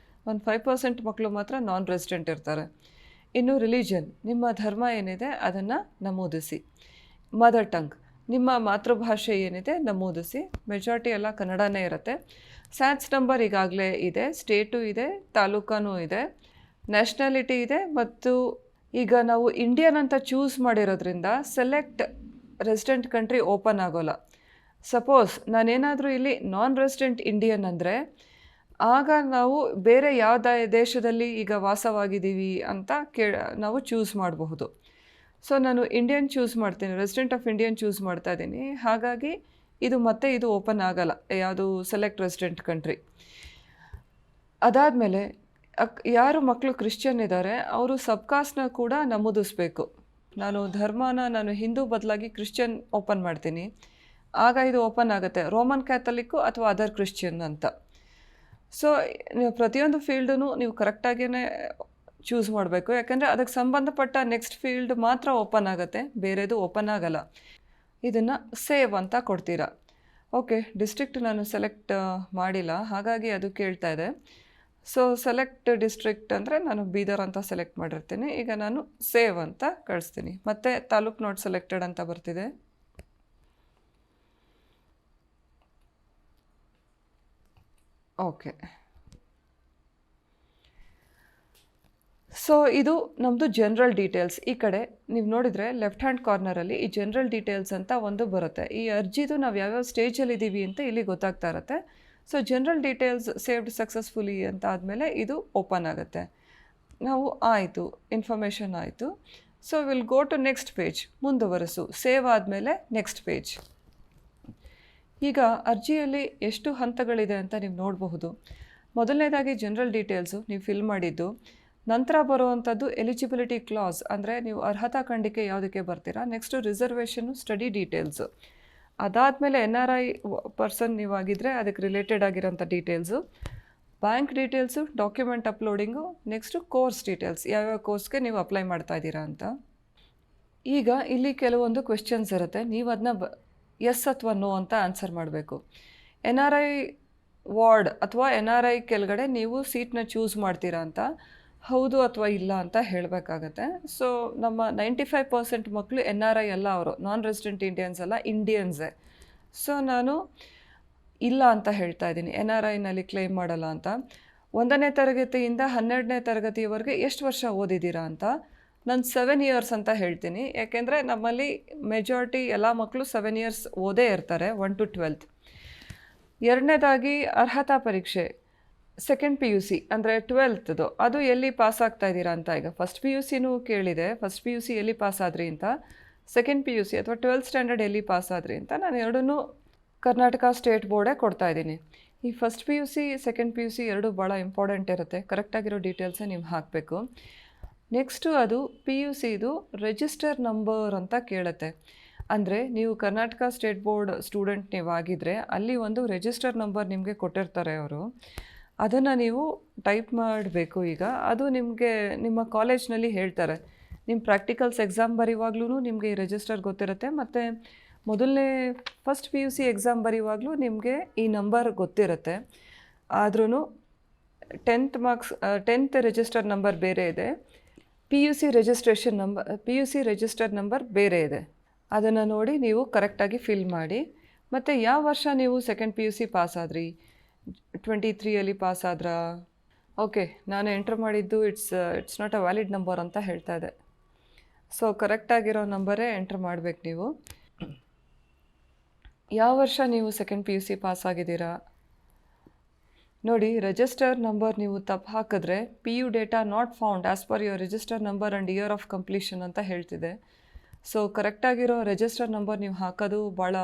[SPEAKER 1] ಒಂದು 5% ಮಕ್ಕಳು ಮಾತ್ರ ನಾನ್ ರೆಸಿಡೆಂಟ್ ಇರ್ತಾರೆ. ಇನ್ನು ರಿಲಿಜನ್, ನಿಮ್ಮ ಧರ್ಮ ಏನಿದೆ ಅದನ್ನು ನಮೂದಿಸಿ. ಮದರ್ ಟಂಗ್, ನಿಮ್ಮ ಮಾತೃಭಾಷೆ ಏನಿದೆ ನಮೂದಿಸಿ. ಮೆಜಾರಿಟಿ ಎಲ್ಲ ಕನ್ನಡನೇ ಇರುತ್ತೆ. ಸ್ಯಾಟ್ಸ್ ನಂಬರ್ ಈಗಾಗಲೇ ಇದೆ, ಸ್ಟೇಟು ಇದೆ, ತಾಲೂಕನೂ ಇದೆ, ನ್ಯಾಷನಾಲಿಟಿ ಇದೆ. ಮತ್ತು ಈಗ ನಾವು ಇಂಡಿಯನ್ ಅಂತ ಚೂಸ್ ಮಾಡಿರೋದ್ರಿಂದ ಸೆಲೆಕ್ಟ್ ರೆಸಿಡೆಂಟ್ ಕಂಟ್ರಿ ಓಪನ್ ಆಗೋಲ್ಲ. ಸಪೋಸ್ ನಾನೇನಾದರೂ ಇಲ್ಲಿ ನಾನ್ ರೆಸಿಡೆಂಟ್ ಇಂಡಿಯನ್ ಅಂದರೆ ಆಗ ನಾವು ಬೇರೆ ಯಾವ ದೇಶದಲ್ಲಿ ಈಗ ವಾಸವಾಗಿದ್ದೀವಿ ಅಂತ ನಾವು ಚೂಸ್ ಮಾಡಬಹುದು. ಸೊ ನಾನು ಇಂಡಿಯನ್ ಚೂಸ್ ಮಾಡ್ತೀನಿ, ರೆಸಿಡೆಂಟ್ ಆಫ್ ಇಂಡಿಯನ್ ಚೂಸ್ ಮಾಡ್ತಾ ಇದ್ದೀನಿ. ಹಾಗಾಗಿ ಇದು ಓಪನ್ ಆಗಲ್ಲ, ಯಾವುದು ಸೆಲೆಕ್ಟ್ ರೆಸಿಡೆಂಟ್ ಕಂಟ್ರಿ. ಅದಾದಮೇಲೆ ಯಾರು ಮಕ್ಕಳು ಕ್ರಿಶ್ಚಿಯನ್ ಇದ್ದಾರೆ ಅವರು ಸಬ್ಕಾಸ್ಟ್ನ ಕೂಡ ನಮೂದಿಸ್ಬೇಕು. ನಾನು ಹಿಂದೂ ಬದಲಾಗಿ ಕ್ರಿಶ್ಚಿಯನ್ ಓಪನ್ ಮಾಡ್ತೀನಿ, ಆಗ ಇದು ಓಪನ್ ಆಗುತ್ತೆ. ರೋಮನ್ ಕ್ಯಾಥಲಿಕ್ಕು ಅಥವಾ ಅದರ್ ಕ್ರಿಶ್ಚಿಯನ್ ಅಂತ. ಸೊ ಪ್ರತಿಯೊಂದು ಫೀಲ್ಡೂ ನೀವು ಕರೆಕ್ಟಾಗಿಯೇ ಚೂಸ್ ಮಾಡಬೇಕು. ಯಾಕಂದರೆ ಅದಕ್ಕೆ ಸಂಬಂಧಪಟ್ಟ ನೆಕ್ಸ್ಟ್ ಫೀಲ್ಡ್ ಮಾತ್ರ ಓಪನ್ ಆಗುತ್ತೆ, ಬೇರೆದು ಓಪನ್ ಆಗಲ್ಲ. ಇದನ್ನು ಸೇವ್ ಅಂತ ಕೊಡ್ತೀರಾ. ಓಕೆ, ಡಿಸ್ಟ್ರಿಕ್ಟ್ ನಾನು ಸೆಲೆಕ್ಟ್ ಮಾಡಿಲ್ಲ, ಹಾಗಾಗಿ ಅದು ಕೇಳ್ತಾ ಇದೆ. ಸೊ ಸೆಲೆಕ್ಟ್ ಡಿಸ್ಟ್ರಿಕ್ಟ್ ಅಂದರೆ ನಾನು ಬೀದರ್ ಅಂತ ಸೆಲೆಕ್ಟ್ ಮಾಡಿರ್ತೀನಿ. ಈಗ ನಾನು ಸೇವ್ ಅಂತ ಕಳಿಸ್ತೀನಿ. ಮತ್ತು ತಾಲೂಕ್ ನಾಟ್ ಸೆಲೆಕ್ಟೆಡ್ ಅಂತ ಬರ್ತಿದೆ. ಓಕೆ, ಸೊ ಇದು ನಮ್ಮದು ಜನರಲ್ ಡೀಟೇಲ್ಸ್. ಈ ಕಡೆ ನೀವು ನೋಡಿದರೆ ಲೆಫ್ಟ್ ಹ್ಯಾಂಡ್ ಕಾರ್ನರಲ್ಲಿ ಈ ಜನರಲ್ ಡೀಟೇಲ್ಸ್ ಅಂತ ಒಂದು ಬರುತ್ತೆ. ಈ ಅರ್ಜಿದು ನಾವು ಯಾವ್ಯಾವ ಸ್ಟೇಜಲ್ಲಿದ್ದೀವಿ ಅಂತ ಇಲ್ಲಿ ಗೊತ್ತಾಗ್ತಾ ಇರುತ್ತೆ. So general details saved successfully ಅಂತ ಆದಮೇಲೆ ಇದು ಓಪನ್ ಆಗುತ್ತೆ. ನಾವು ಆಯಿತು, ಇನ್ಫಾರ್ಮೇಷನ್ ಆಯಿತು. So will go to next page, ಮುಂದುವರಿಸು. ಸೇವ್ ಆದಮೇಲೆ ನೆಕ್ಸ್ಟ್ ಪೇಜ್. ಈಗ ಅರ್ಜಿಯಲ್ಲಿ ಎಷ್ಟು ಹಂತಗಳಿದೆ ಅಂತ ನೀವು ನೋಡಬಹುದು. ಮೊದಲನೇದಾಗಿ ಜನರಲ್ ಡೀಟೇಲ್ಸು ನೀವು ಫಿಲ್ ಮಾಡಿದ್ದು. ನಂತರ ಬರುವಂಥದ್ದು ಎಲಿಜಿಬಿಲಿಟಿ ಕ್ಲಾಸ್, ಅಂದರೆ ನೀವು ಅರ್ಹತಾ ಖಂಡಿಕೆ ಯಾವುದಕ್ಕೆ ಬರ್ತೀರಾ. Next reservation, study details. ಅದಾದಮೇಲೆ NRI ಪರ್ಸನ್ ನೀವಾಗಿದ್ದರೆ ಅದಕ್ಕೆ ರಿಲೇಟೆಡ್ ಆಗಿರೋಂಥ details, bank details, document uploading, next course details, ಯಾವ್ಯಾವ ಕೋರ್ಸ್ಗೆ ನೀವು ಅಪ್ಲೈ ಮಾಡ್ತಾ ಇದ್ದೀರಾ ಅಂತ. ಈಗ ಇಲ್ಲಿ ಕೆಲವೊಂದು ಕ್ವೆಶ್ಚನ್ಸ್ ಇರುತ್ತೆ, ನೀವು ಅದನ್ನ ಎಸ್ ಅಥವಾ ನೋ ಅಂತ ಆನ್ಸರ್ ಮಾಡಬೇಕು. NRI ವಾರ್ಡ್ ಅಥವಾ NRI ಕೆಳಗಡೆ ನೀವು ಸೀಟ್ನ ಚೂಸ್ ಮಾಡ್ತೀರಾ ಅಂತ ಹೌದು ಅಥವಾ ಇಲ್ಲ ಅಂತ ಹೇಳಬೇಕಾಗತ್ತೆ. ಸೊ ನಮ್ಮ 95% ಮಕ್ಕಳು NRI ಅಲ್ಲ, ಅವರು ನಾನ್ ರೆಸಿಡೆಂಟ್ ಇಂಡಿಯನ್ಸ್ ಅಲ್ಲ, ಇಂಡಿಯನ್ಸೇ. ಸೊ ನಾನು ಇಲ್ಲ ಅಂತ ಹೇಳ್ತಾ ಇದ್ದೀನಿ, NRIನಲ್ಲಿ ಕ್ಲೇಮ್ ಮಾಡಲ್ಲ ಅಂತ. 1ನೇ ತರಗತಿಯಿಂದ 12ನೇ ತರಗತಿಯವರೆಗೆ ಎಷ್ಟು ವರ್ಷ ಓದಿದ್ದೀರಾ ಅಂತ. ನಾನು 7 ಇಯರ್ಸ್ ಅಂತ ಹೇಳ್ತೀನಿ, ಯಾಕೆಂದರೆ ನಮ್ಮಲ್ಲಿ ಮೆಜಾರಿಟಿ ಎಲ್ಲ ಮಕ್ಕಳು 7 ಇಯರ್ಸ್ ಓದೇ ಇರ್ತಾರೆ, 1 to 12th. ಎರಡನೇದಾಗಿ ಅರ್ಹತಾ ಪರೀಕ್ಷೆ, ಸೆಕೆಂಡ್ PUC ಅಂದರೆ 12th, ಅದು ಎಲ್ಲಿ ಪಾಸ್ ಆಗ್ತಾ ಇದ್ದೀರಾ ಅಂತ. ಈಗ ಫಸ್ಟ್ PUCನೂ ಕೇಳಿದೆ, ಫಸ್ಟ್ PUC ಎಲ್ಲಿ ಪಾಸ್ ಆದ್ರಿ ಅಂತ, ಸೆಕೆಂಡ್ PUC ಅಥವಾ 12th ಸ್ಟ್ಯಾಂಡರ್ಡ್ ಎಲ್ಲಿ ಪಾಸ್ ಆದ್ರಿ ಅಂತ. ನಾನು ಎರಡನ್ನೂ ಕರ್ನಾಟಕ ಸ್ಟೇಟ್ ಬೋರ್ಡೇ ಕೊಡ್ತಾ ಇದ್ದೀನಿ. ಈ ಫಸ್ಟ್ PUC ಸೆಕೆಂಡ್ PUC ಎರಡೂ ಭಾಳ ಇಂಪಾರ್ಟೆಂಟ್ ಇರುತ್ತೆ, ಕರೆಕ್ಟಾಗಿರೋ ಡೀಟೇಲ್ಸೇ ನೀವು ಹಾಕಬೇಕು. ನೆಕ್ಸ್ಟು ಅದು PUCದು ರಿಜಿಸ್ಟರ್ ನಂಬರ್ ಅಂತ ಕೇಳುತ್ತೆ. ಅಂದರೆ ನೀವು ಕರ್ನಾಟಕ ಸ್ಟೇಟ್ ಬೋರ್ಡ್ ಸ್ಟೂಡೆಂಟ್ ನೀವಾಗಿದ್ದರೆ ಅಲ್ಲಿ ಒಂದು ರಿಜಿಸ್ಟರ್ ನಂಬರ್ ನಿಮಗೆ ಕೊಟ್ಟಿರ್ತಾರೆ ಅವರು, ಅದನ್ನು ನೀವು ಟೈಪ್ ಮಾಡಬೇಕು. ಈಗ ಅದು ನಿಮಗೆ ನಿಮ್ಮ ಕಾಲೇಜ್ನಲ್ಲಿ ಹೇಳ್ತಾರೆ. ನಿಮ್ಮ ಪ್ರಾಕ್ಟಿಕಲ್ಸ್ ಎಕ್ಸಾಮ್ ಬರೆಯುವಾಗ್ಲೂ ನಿಮಗೆ ಈ ರಿಜಿಸ್ಟರ್ ಗೊತ್ತಿರುತ್ತೆ, ಮತ್ತು ಮೊದಲನೇ ಫಸ್ಟ್ PUC ಎಕ್ಸಾಮ್ ಬರೆಯುವಾಗಲೂ ನಿಮಗೆ ಈ ನಂಬರ್ ಗೊತ್ತಿರುತ್ತೆ. ಆದ್ರೂ 10th ರಿಜಿಸ್ಟರ್ ನಂಬರ್ ಬೇರೆ ಇದೆ, PUC ರಿಜಿಸ್ಟರ್ ನಂಬರ್ ಬೇರೆ ಇದೆ. ಅದನ್ನು ನೋಡಿ ನೀವು ಕರೆಕ್ಟಾಗಿ ಫಿಲ್ ಮಾಡಿ. ಮತ್ತು ಯಾವ ವರ್ಷ ನೀವು ಸೆಕೆಂಡ್ PUC ಪಾಸ್ ಆದ್ರಿ, 23ಯಲ್ಲಿ ಪಾಸ್ ಆದ್ರಾ. ಓಕೆ, ನಾನು ಎಂಟ್ರ್ ಮಾಡಿದ್ದು it's not a valid number ಅಂತ ಹೇಳ್ತಾ ಇದೆ. ಸೊ ಕರೆಕ್ಟಾಗಿರೋ ನಂಬರೇ ಎಂಟ್ರ್ ಮಾಡಬೇಕು ನೀವು. ಯಾವ ವರ್ಷ ನೀವು ಸೆಕೆಂಡ್ PUC ಪಾಸ್ ಆಗಿದ್ದೀರಾ, ನೋಡಿ, ರಿಜಿಸ್ಟರ್ ನಂಬರ್ ನೀವು ತಪ್ಪು ಹಾಕಿದ್ರೆ PU data not found as per your register number and year of completion ಅಂತ ಹೇಳ್ತಿದೆ. ಸೊ ಕರೆಕ್ಟಾಗಿರೋ ರಿಜಿಸ್ಟರ್ ನಂಬರ್ ನೀವು ಹಾಕೋದು ಭಾಳ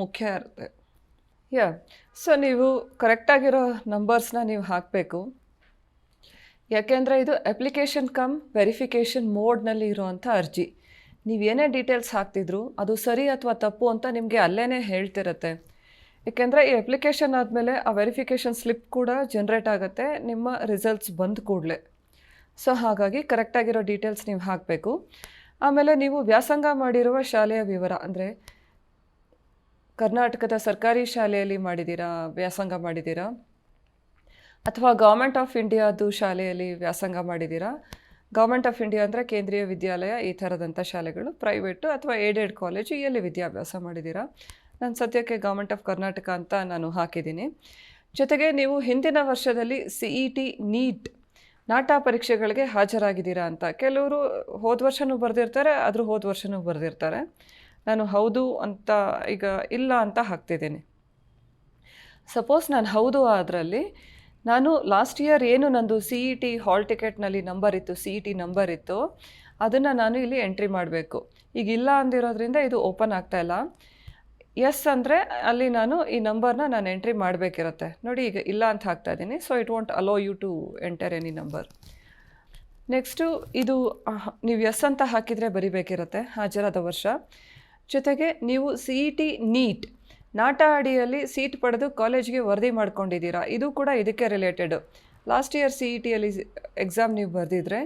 [SPEAKER 1] ಮುಖ್ಯ ಇರುತ್ತೆ. ಸೊ ನೀವು ಕರೆಕ್ಟಾಗಿರೋ ನಂಬರ್ಸ್ನ ನೀವು ಹಾಕಬೇಕು. ಯಾಕೆಂದರೆ ಇದು ಅಪ್ಲಿಕೇಶನ್ ಕಮ್ ವೆರಿಫಿಕೇಷನ್ ಮೋಡ್ನಲ್ಲಿ ಇರೋವಂಥ ಅರ್ಜಿ. ನೀವೇನೇ ಡೀಟೇಲ್ಸ್ ಹಾಕ್ತಿದ್ರು ಅದು ಸರಿ ಅಥವಾ ತಪ್ಪು ಅಂತ ನಿಮಗೆ ಅಲ್ಲೇ ಹೇಳ್ತಿರತ್ತೆ. ಏಕೆಂದರೆ ಈ ಅಪ್ಲಿಕೇಶನ್ ಆದಮೇಲೆ ಆ ವೆರಿಫಿಕೇಷನ್ ಸ್ಲಿಪ್ ಕೂಡ ಜನ್ರೇಟ್ ಆಗುತ್ತೆ ನಿಮ್ಮ ರಿಸಲ್ಟ್ಸ್ ಬಂದ ಕೂಡಲೇ. ಸೊ ಹಾಗಾಗಿ ಕರೆಕ್ಟಾಗಿರೋ ಡೀಟೇಲ್ಸ್ ನೀವು ಹಾಕಬೇಕು. ಆಮೇಲೆ ನೀವು ವ್ಯಾಸಂಗ ಮಾಡಿರುವ ಶಾಲೆಯ ವಿವರ, ಅಂದರೆ ಕರ್ನಾಟಕದ ಸರ್ಕಾರಿ ಶಾಲೆಯಲ್ಲಿ ಮಾಡಿದ್ದೀರಾ, ವ್ಯಾಸಂಗ ಮಾಡಿದ್ದೀರಾ, ಅಥವಾ ಗೌರ್ಮೆಂಟ್ ಆಫ್ ಇಂಡಿಯಾದು ಶಾಲೆಯಲ್ಲಿ ವ್ಯಾಸಂಗ ಮಾಡಿದ್ದೀರಾ. ಗೌರ್ಮೆಂಟ್ ಆಫ್ ಇಂಡಿಯಾ ಅಂದರೆ ಕೇಂದ್ರೀಯ ವಿದ್ಯಾಲಯ, ಈ ಥರದಂಥ ಶಾಲೆಗಳು, ಪ್ರೈವೇಟು ಅಥವಾ ಏಡೆಡ್ ಕಾಲೇಜು, ಎಲ್ಲಿ ವಿದ್ಯಾಭ್ಯಾಸ ಮಾಡಿದ್ದೀರಾ. ನಾನು ಸದ್ಯಕ್ಕೆ ಗೌರ್ಮೆಂಟ್ ಆಫ್ ಕರ್ನಾಟಕ ಅಂತ ನಾನು ಹಾಕಿದ್ದೀನಿ. ಜೊತೆಗೆ ನೀವು ಹಿಂದಿನ ವರ್ಷದಲ್ಲಿ CET ನೀಟ್ ನಾಟಾ ಪರೀಕ್ಷೆಗಳಿಗೆ ಹಾಜರಾಗಿದ್ದೀರಾ ಅಂತ. ಕೆಲವರು ಹೋದ ವರ್ಷವೂ ಬರೆದಿರ್ತಾರೆ, ಆದರೂ ಹೋದ ವರ್ಷವೂ ಬರೆದಿರ್ತಾರೆ. ನಾನು ಹೌದು ಅಂತ ಈಗ ಇಲ್ಲ ಅಂತ ಹಾಕ್ತಿದ್ದೀನಿ. ಸಪೋಸ್ ನಾನು ಹೌದು ಅದರಲ್ಲಿ ನಾನು ಲಾಸ್ಟ್ ಇಯರ್ ಏನು ನಂದು CET ಹಾಲ್ ಟಿಕೆಟ್ನಲ್ಲಿ ನಂಬರ್ ಇತ್ತು, CET ನಂಬರ್ ಇತ್ತು, ಅದನ್ನು ನಾನು ಇಲ್ಲಿ ಎಂಟ್ರಿ ಮಾಡಬೇಕು. ಈಗ ಇಲ್ಲ ಅಂದಿರೋದ್ರಿಂದ ಇದು ಓಪನ್ ಆಗ್ತಾಯಿಲ್ಲ. ಎಸ್ ಅಂದರೆ ಅಲ್ಲಿ ನಾನು ಈ ನಂಬರ್ನ ನಾನು ಎಂಟ್ರಿ ಮಾಡಬೇಕಿರುತ್ತೆ. ನೋಡಿ, ಈಗ ಇಲ್ಲ ಅಂತ ಹಾಕ್ತಾಯಿದ್ದೀನಿ. So it want allow you to enter any number. Next ಇದು ನೀವು ಎಸ್ ಅಂತ ಹಾಕಿದರೆ ಬರಿಬೇಕಿರುತ್ತೆ ಹಾಜರಾದ ವರ್ಷ. ಜೊತೆಗೆ ನೀವು CET ನೀಟ್ ನಾಟಾ ಅಡಿಯಲ್ಲಿ ಸೀಟ್ ಪಡೆದು ಕಾಲೇಜ್ಗೆ ವರದಿ ಮಾಡ್ಕೊಂಡಿದ್ದೀರಾ, ಇದು ಕೂಡ ಇದಕ್ಕೆ ರಿಲೇಟೆಡು. ಲಾಸ್ಟ್ ಇಯರ್ CETಯಲ್ಲಿ ಎಕ್ಸಾಮ್ ನೀವು ಬರೆದಿದ್ರೆ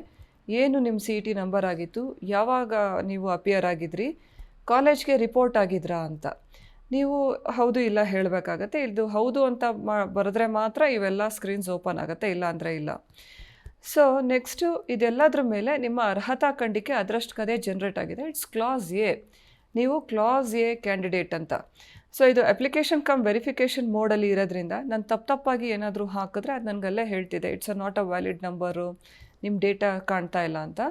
[SPEAKER 1] ಏನು ನಿಮ್ಮ CET ನಂಬರ್ ಆಗಿತ್ತು, ಯಾವಾಗ ನೀವು ಅಪಿಯರ್ ಆಗಿದ್ರಿ, ಕಾಲೇಜ್ಗೆ ರಿಪೋರ್ಟ್ ಆಗಿದ್ರಾ ಅಂತ ನೀವು ಹೌದು ಇಲ್ಲ ಹೇಳಬೇಕಾಗತ್ತೆ. ಇದು ಹೌದು ಅಂತ ಬರೆದ್ರೆ ಮಾತ್ರ ಇವೆಲ್ಲ ಸ್ಕ್ರೀನ್ಸ್ ಓಪನ್ ಆಗುತ್ತೆ, ಇಲ್ಲ ಅಂದರೆ ಇಲ್ಲ. ಸೊ ನೆಕ್ಸ್ಟು ಇದೆಲ್ಲದ್ರ ಮೇಲೆ ನಿಮ್ಮ ಅರ್ಹತಾ ಖಂಡಿಕೆ ಅದರಷ್ಟು ಕದೇ ಜನ್ರೇಟ್ ಆಗಿದೆ. It's class A. ನೀವು ಕ್ಲಾಸ್ ಎ ಕ್ಯಾಂಡಿಡೇಟ್ ಅಂತ. ಸೊ ಇದು ಅಪ್ಲಿಕೇಶನ್ ಕಮ್ ವೆರಿಫಿಕೇಷನ್ ಮೋಡಲ್ಲಿ ಇರೋದ್ರಿಂದ ನಾನು ತಪ್ಪಾಗಿ ಏನಾದರೂ ಹಾಕಿದ್ರೆ ಅದು ನನಗಲ್ಲೇ ಹೇಳ್ತಿದೆ, it's not a valid number, ನಿಮ್ಮ ಡೇಟಾ ಕಾಣ್ತಾ ಇಲ್ಲ ಅಂತ.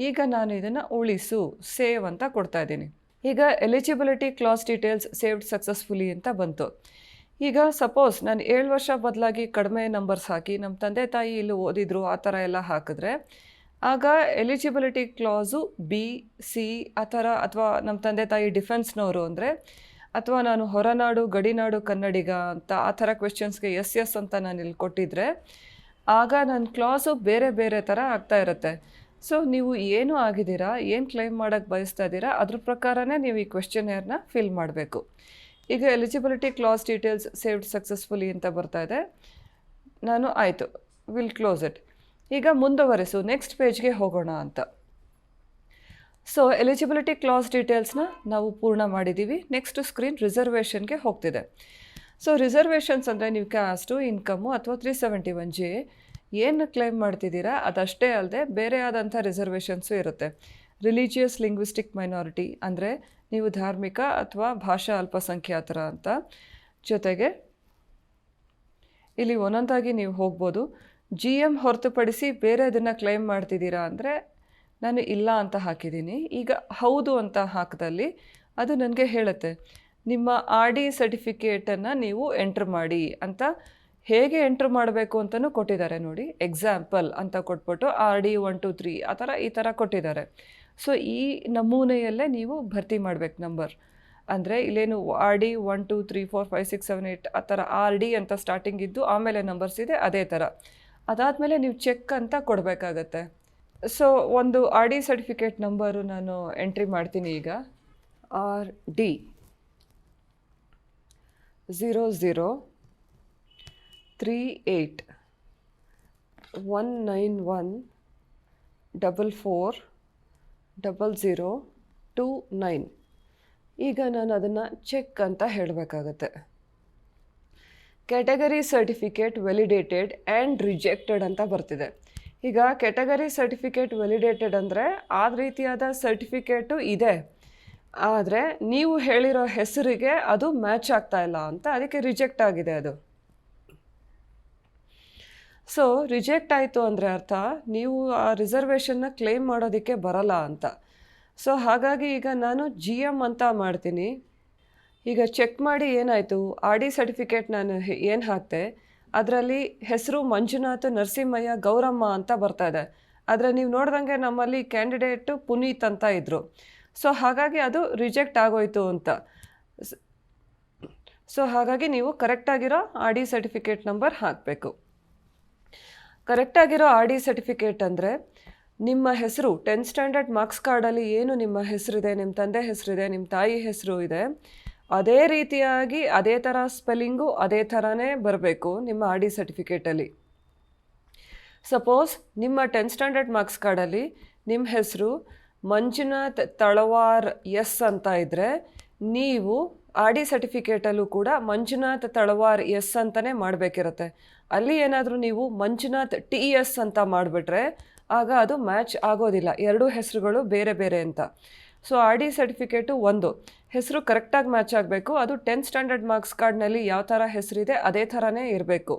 [SPEAKER 1] ಈಗ ನಾನು ಇದನ್ನು ಉಳಿಸು, ಸೇವ್ ಅಂತ ಕೊಡ್ತಾ ಇದ್ದೀನಿ. ಈಗ eligibility class details saved successfully ಅಂತ ಬಂತು. ಈಗ ಸಪೋಸ್ ನಾನು 7 ವರ್ಷ ಬದಲಾಗಿ ಕಡಿಮೆ ನಂಬರ್ಸ್ ಹಾಕಿ ನಮ್ಮ ತಂದೆ ತಾಯಿ ಇಲ್ಲಿ ಓದಿದ್ರು ಆ ಥರ ಎಲ್ಲ ಹಾಕಿದ್ರೆ ಆಗ ಎಲಿಜಿಬಿಲಿಟಿ ಕ್ಲಾಸು B, C ಆ ಥರ, ಅಥವಾ ನಮ್ಮ ತಂದೆ ತಾಯಿ ಡಿಫೆನ್ಸ್ನವರು ಅಂದರೆ, ಅಥವಾ ನಾನು ಹೊರನಾಡು ಗಡಿನಾಡು ಕನ್ನಡಿಗ ಅಂತ ಆ ಥರ ಕ್ವೆಶ್ಚನ್ಸ್ಗೆ ಎಸ್ ಅಂತ ನಾನು ಇಲ್ಲಿ ಕೊಟ್ಟಿದ್ರೆ ಆಗ ನನ್ನ ಕ್ಲಾಸು ಬೇರೆ ಬೇರೆ ಥರ ಆಗ್ತಾ ಇರುತ್ತೆ. ಸೊ ನೀವು ಏನು ಆಗಿದ್ದೀರಾ, ಏನು ಕ್ಲೈಮ್ ಮಾಡೋಕ್ಕೆ ಬಯಸ್ತಾ ಇದ್ದೀರಾ, ಅದ್ರ ಪ್ರಕಾರನೇ ನೀವು ಈ ಕ್ವೆಶ್ಚನ್ನೇರ್ನ ಫಿಲ್ ಮಾಡಬೇಕು. ಈಗ eligibility class details saved successfully ಅಂತ ಬರ್ತಾ ಇದೆ. ನಾನು ಆಯಿತು, ವಿಲ್ ಕ್ಲೋಸ್ ಇಟ್. ಈಗ ಮುಂದುವರೆಸು, ನೆಕ್ಸ್ಟ್ ಪೇಜ್ಗೆ ಹೋಗೋಣ ಅಂತ. ಸೊ ಎಲಿಜಿಬಿಲಿಟಿ ಕ್ಲಾಸ್ ಡೀಟೇಲ್ಸ್ನ ನಾವು ಪೂರ್ಣ ಮಾಡಿದ್ದೀವಿ. ನೆಕ್ಸ್ಟ್ ಸ್ಕ್ರೀನ್ ರಿಸರ್ವೇಷನ್ಗೆ ಹೋಗ್ತಿದೆ. ಸೊ ರಿಸರ್ವೇಷನ್ಸ್ ಅಂದರೆ ನೀವು ಕ್ಯಾಸ್ಟು, ಇನ್ಕಮ್ಮು ಅಥವಾ 371J ಏನು ಕ್ಲೈಮ್ ಮಾಡ್ತಿದ್ದೀರಾ ಅದಷ್ಟೇ ಅಲ್ಲದೆ ಬೇರೆ ಆದಂಥ ರಿಸರ್ವೇಷನ್ಸು ಇರುತ್ತೆ. ರಿಲಿಜಿಯಸ್ ಲಿಂಗ್ವಿಸ್ಟಿಕ್ ಮೈನಾರಿಟಿ ಅಂದರೆ ನೀವು ಧಾರ್ಮಿಕ ಅಥವಾ ಭಾಷಾ ಅಲ್ಪಸಂಖ್ಯಾತರ ಅಂತ. ಜೊತೆಗೆ ಇಲ್ಲಿ ಒಂದೊಂದಾಗಿ ನೀವು ಹೋಗ್ಬೋದು. GM ಹೊರತುಪಡಿಸಿ ಬೇರೆ ಅದನ್ನು ಕ್ಲೈಮ್ ಮಾಡ್ತಿದ್ದೀರಾ ಅಂದರೆ ನಾನು ಇಲ್ಲ ಅಂತ ಹಾಕಿದ್ದೀನಿ. ಈಗ ಹೌದು ಅಂತ ಹಾಕಿದಲ್ಲಿ ಅದು ನನಗೆ ಹೇಳುತ್ತೆ ನಿಮ್ಮ RD ಸರ್ಟಿಫಿಕೇಟನ್ನು ನೀವು ಎಂಟ್ರ್ ಮಾಡಿ ಅಂತ. ಹೇಗೆ ಎಂಟ್ರ್ ಮಾಡಬೇಕು ಅಂತಲೂ ಕೊಟ್ಟಿದ್ದಾರೆ ನೋಡಿ, ಎಕ್ಸಾಂಪಲ್ ಅಂತ ಕೊಟ್ಬಿಟ್ಟು RD 1 2 3 ಈ ಥರ ಕೊಟ್ಟಿದ್ದಾರೆ. ಸೊ ಈ ನಮೂನೆಯಲ್ಲೇ ನೀವು ಭರ್ತಿ ಮಾಡಬೇಕು ನಂಬರ್. ಅಂದರೆ ಇಲ್ಲೇನು RD 1 2 3 4 5 6 7 8 ಆ ಥರ RD ಅಂತ ಸ್ಟಾರ್ಟಿಂಗ್ ಇದ್ದು ಆಮೇಲೆ ನಂಬರ್ಸ್ ಇದೆ ಅದೇ ಥರ. ಅದಾದಮೇಲೆ ನೀವು ಚೆಕ್ ಅಂತ ಕೊಡಬೇಕಾಗತ್ತೆ. ಸೊ ಒಂದು RD ಸರ್ಟಿಫಿಕೇಟ್ ನಂಬರು ನಾನು ಎಂಟ್ರಿ ಮಾಡ್ತೀನಿ. ಈಗ RD 00381914400029. ಈಗ ನಾನು ಅದನ್ನು ಚೆಕ್ ಅಂತ ಹೇಳಬೇಕಾಗತ್ತೆ. Category certificate validated and rejected ಅಂತ ಬರ್ತಿದೆ. ಈಗ ಕ್ಯಾಟಗರಿ ಸರ್ಟಿಫಿಕೇಟ್ ವ್ಯಾಲಿಡೇಟೆಡ್ ಅಂದರೆ ಆ ರೀತಿಯಾದ ಸರ್ಟಿಫಿಕೇಟು ಇದೆ, ಆದರೆ ನೀವು ಹೇಳಿರೋ ಹೆಸರಿಗೆ ಅದು ಮ್ಯಾಚ್ ಆಗ್ತಾ ಇಲ್ಲ ಅಂತ, ಅದಕ್ಕೆ ರಿಜೆಕ್ಟ್ ಆಗಿದೆ ಅದು. ಸೊ ರಿಜೆಕ್ಟ್ ಆಯಿತು ಅಂದರೆ ಅರ್ಥ ನೀವು ಆ ರಿಸರ್ವೇಷನ್ನ ಕ್ಲೇಮ್ ಮಾಡೋದಕ್ಕೆ ಬರಲ್ಲ ಅಂತ. ಸೊ ಹಾಗಾಗಿ ಈಗ ನಾನು GM ಅಂತ ಮಾಡ್ತೀನಿ. ಈಗ ಚೆಕ್ ಮಾಡಿ ಏನಾಯಿತು, RD ಸರ್ಟಿಫಿಕೇಟ್ ನಾನು ಏನು ಹಾಕ್ತೆ ಅದರಲ್ಲಿ ಹೆಸರು ಮಂಜುನಾಥ್ ನರಸಿಂಹಯ್ಯ ಗೌರಮ್ಮ ಅಂತ ಬರ್ತಾ ಇದೆ. ಆದರೆ ನೀವು ನೋಡ್ದಂಗೆ ನಮ್ಮಲ್ಲಿ ಕ್ಯಾಂಡಿಡೇಟು ಪುನೀತ್ ಅಂತ ಇದ್ದರು. ಸೊ ಹಾಗಾಗಿ ಅದು ರಿಜೆಕ್ಟ್ ಆಗೋಯ್ತು ಅಂತ. ಸೊ ಹಾಗಾಗಿ ನೀವು ಕರೆಕ್ಟಾಗಿರೋ ಆರ್ ಡಿ ಸರ್ಟಿಫಿಕೇಟ್ ನಂಬರ್ ಹಾಕಬೇಕು. ಕರೆಕ್ಟಾಗಿರೋ ಆರ್ ಡಿ ಸರ್ಟಿಫಿಕೇಟ್ ಅಂದರೆ ನಿಮ್ಮ ಹೆಸರು 10th ಸ್ಟ್ಯಾಂಡರ್ಡ್ ಮಾರ್ಕ್ಸ್ ಕಾರ್ಡಲ್ಲಿ ಏನು ನಿಮ್ಮ ಹೆಸರಿದೆ, ನಿಮ್ಮ ತಂದೆ ಹೆಸರಿದೆ, ನಿಮ್ಮ ತಾಯಿ ಹೆಸರು ಇದೆ, ಅದೇ ರೀತಿಯಾಗಿ ಅದೇ ಥರ ಸ್ಪೆಲ್ಲಿಂಗು ಅದೇ ಥರನೇ ಬರಬೇಕು ನಿಮ್ಮ ಆರ್ ಡಿ ಸರ್ಟಿಫಿಕೇಟಲ್ಲಿ. ಸಪೋಸ್ ನಿಮ್ಮ 10th ಸ್ಟ್ಯಾಂಡರ್ಡ್ ಮಾರ್ಕ್ಸ್ ಕಾರ್ಡಲ್ಲಿ ನಿಮ್ಮ ಹೆಸರು ಮಂಜುನಾಥ್ ತಳವಾರ್ ಎಸ್ ಅಂತ ಇದ್ದರೆ, ನೀವು ಆರ್ ಡಿ ಸರ್ಟಿಫಿಕೇಟಲ್ಲೂ ಕೂಡ ಮಂಜುನಾಥ್ ತಳವಾರ್ ಎಸ್ ಅಂತಲೇ ಮಾಡಬೇಕಿರುತ್ತೆ. ಅಲ್ಲಿ ಏನಾದರೂ ನೀವು ಮಂಜುನಾಥ್ ಟಿ ಎಸ್ ಅಂತ ಮಾಡಿಬಿಟ್ರೆ ಆಗ ಅದು ಮ್ಯಾಚ್ ಆಗೋದಿಲ್ಲ, ಎರಡೂ ಹೆಸರುಗಳು ಬೇರೆ ಬೇರೆ ಅಂತ. ಸೊ ಆರ್ ಡಿ ಸರ್ಟಿಫಿಕೇಟು ಒಂದು ಹೆಸರು ಕರೆಕ್ಟಾಗಿ ಮ್ಯಾಚ್ ಆಗಬೇಕು. ಅದು 10th ಸ್ಟ್ಯಾಂಡರ್ಡ್ ಮಾರ್ಕ್ಸ್ ಕಾರ್ಡ್ನಲ್ಲಿ ಯಾವ ಥರ ಹೆಸರಿದೆ ಅದೇ ಥರನೇ ಇರಬೇಕು.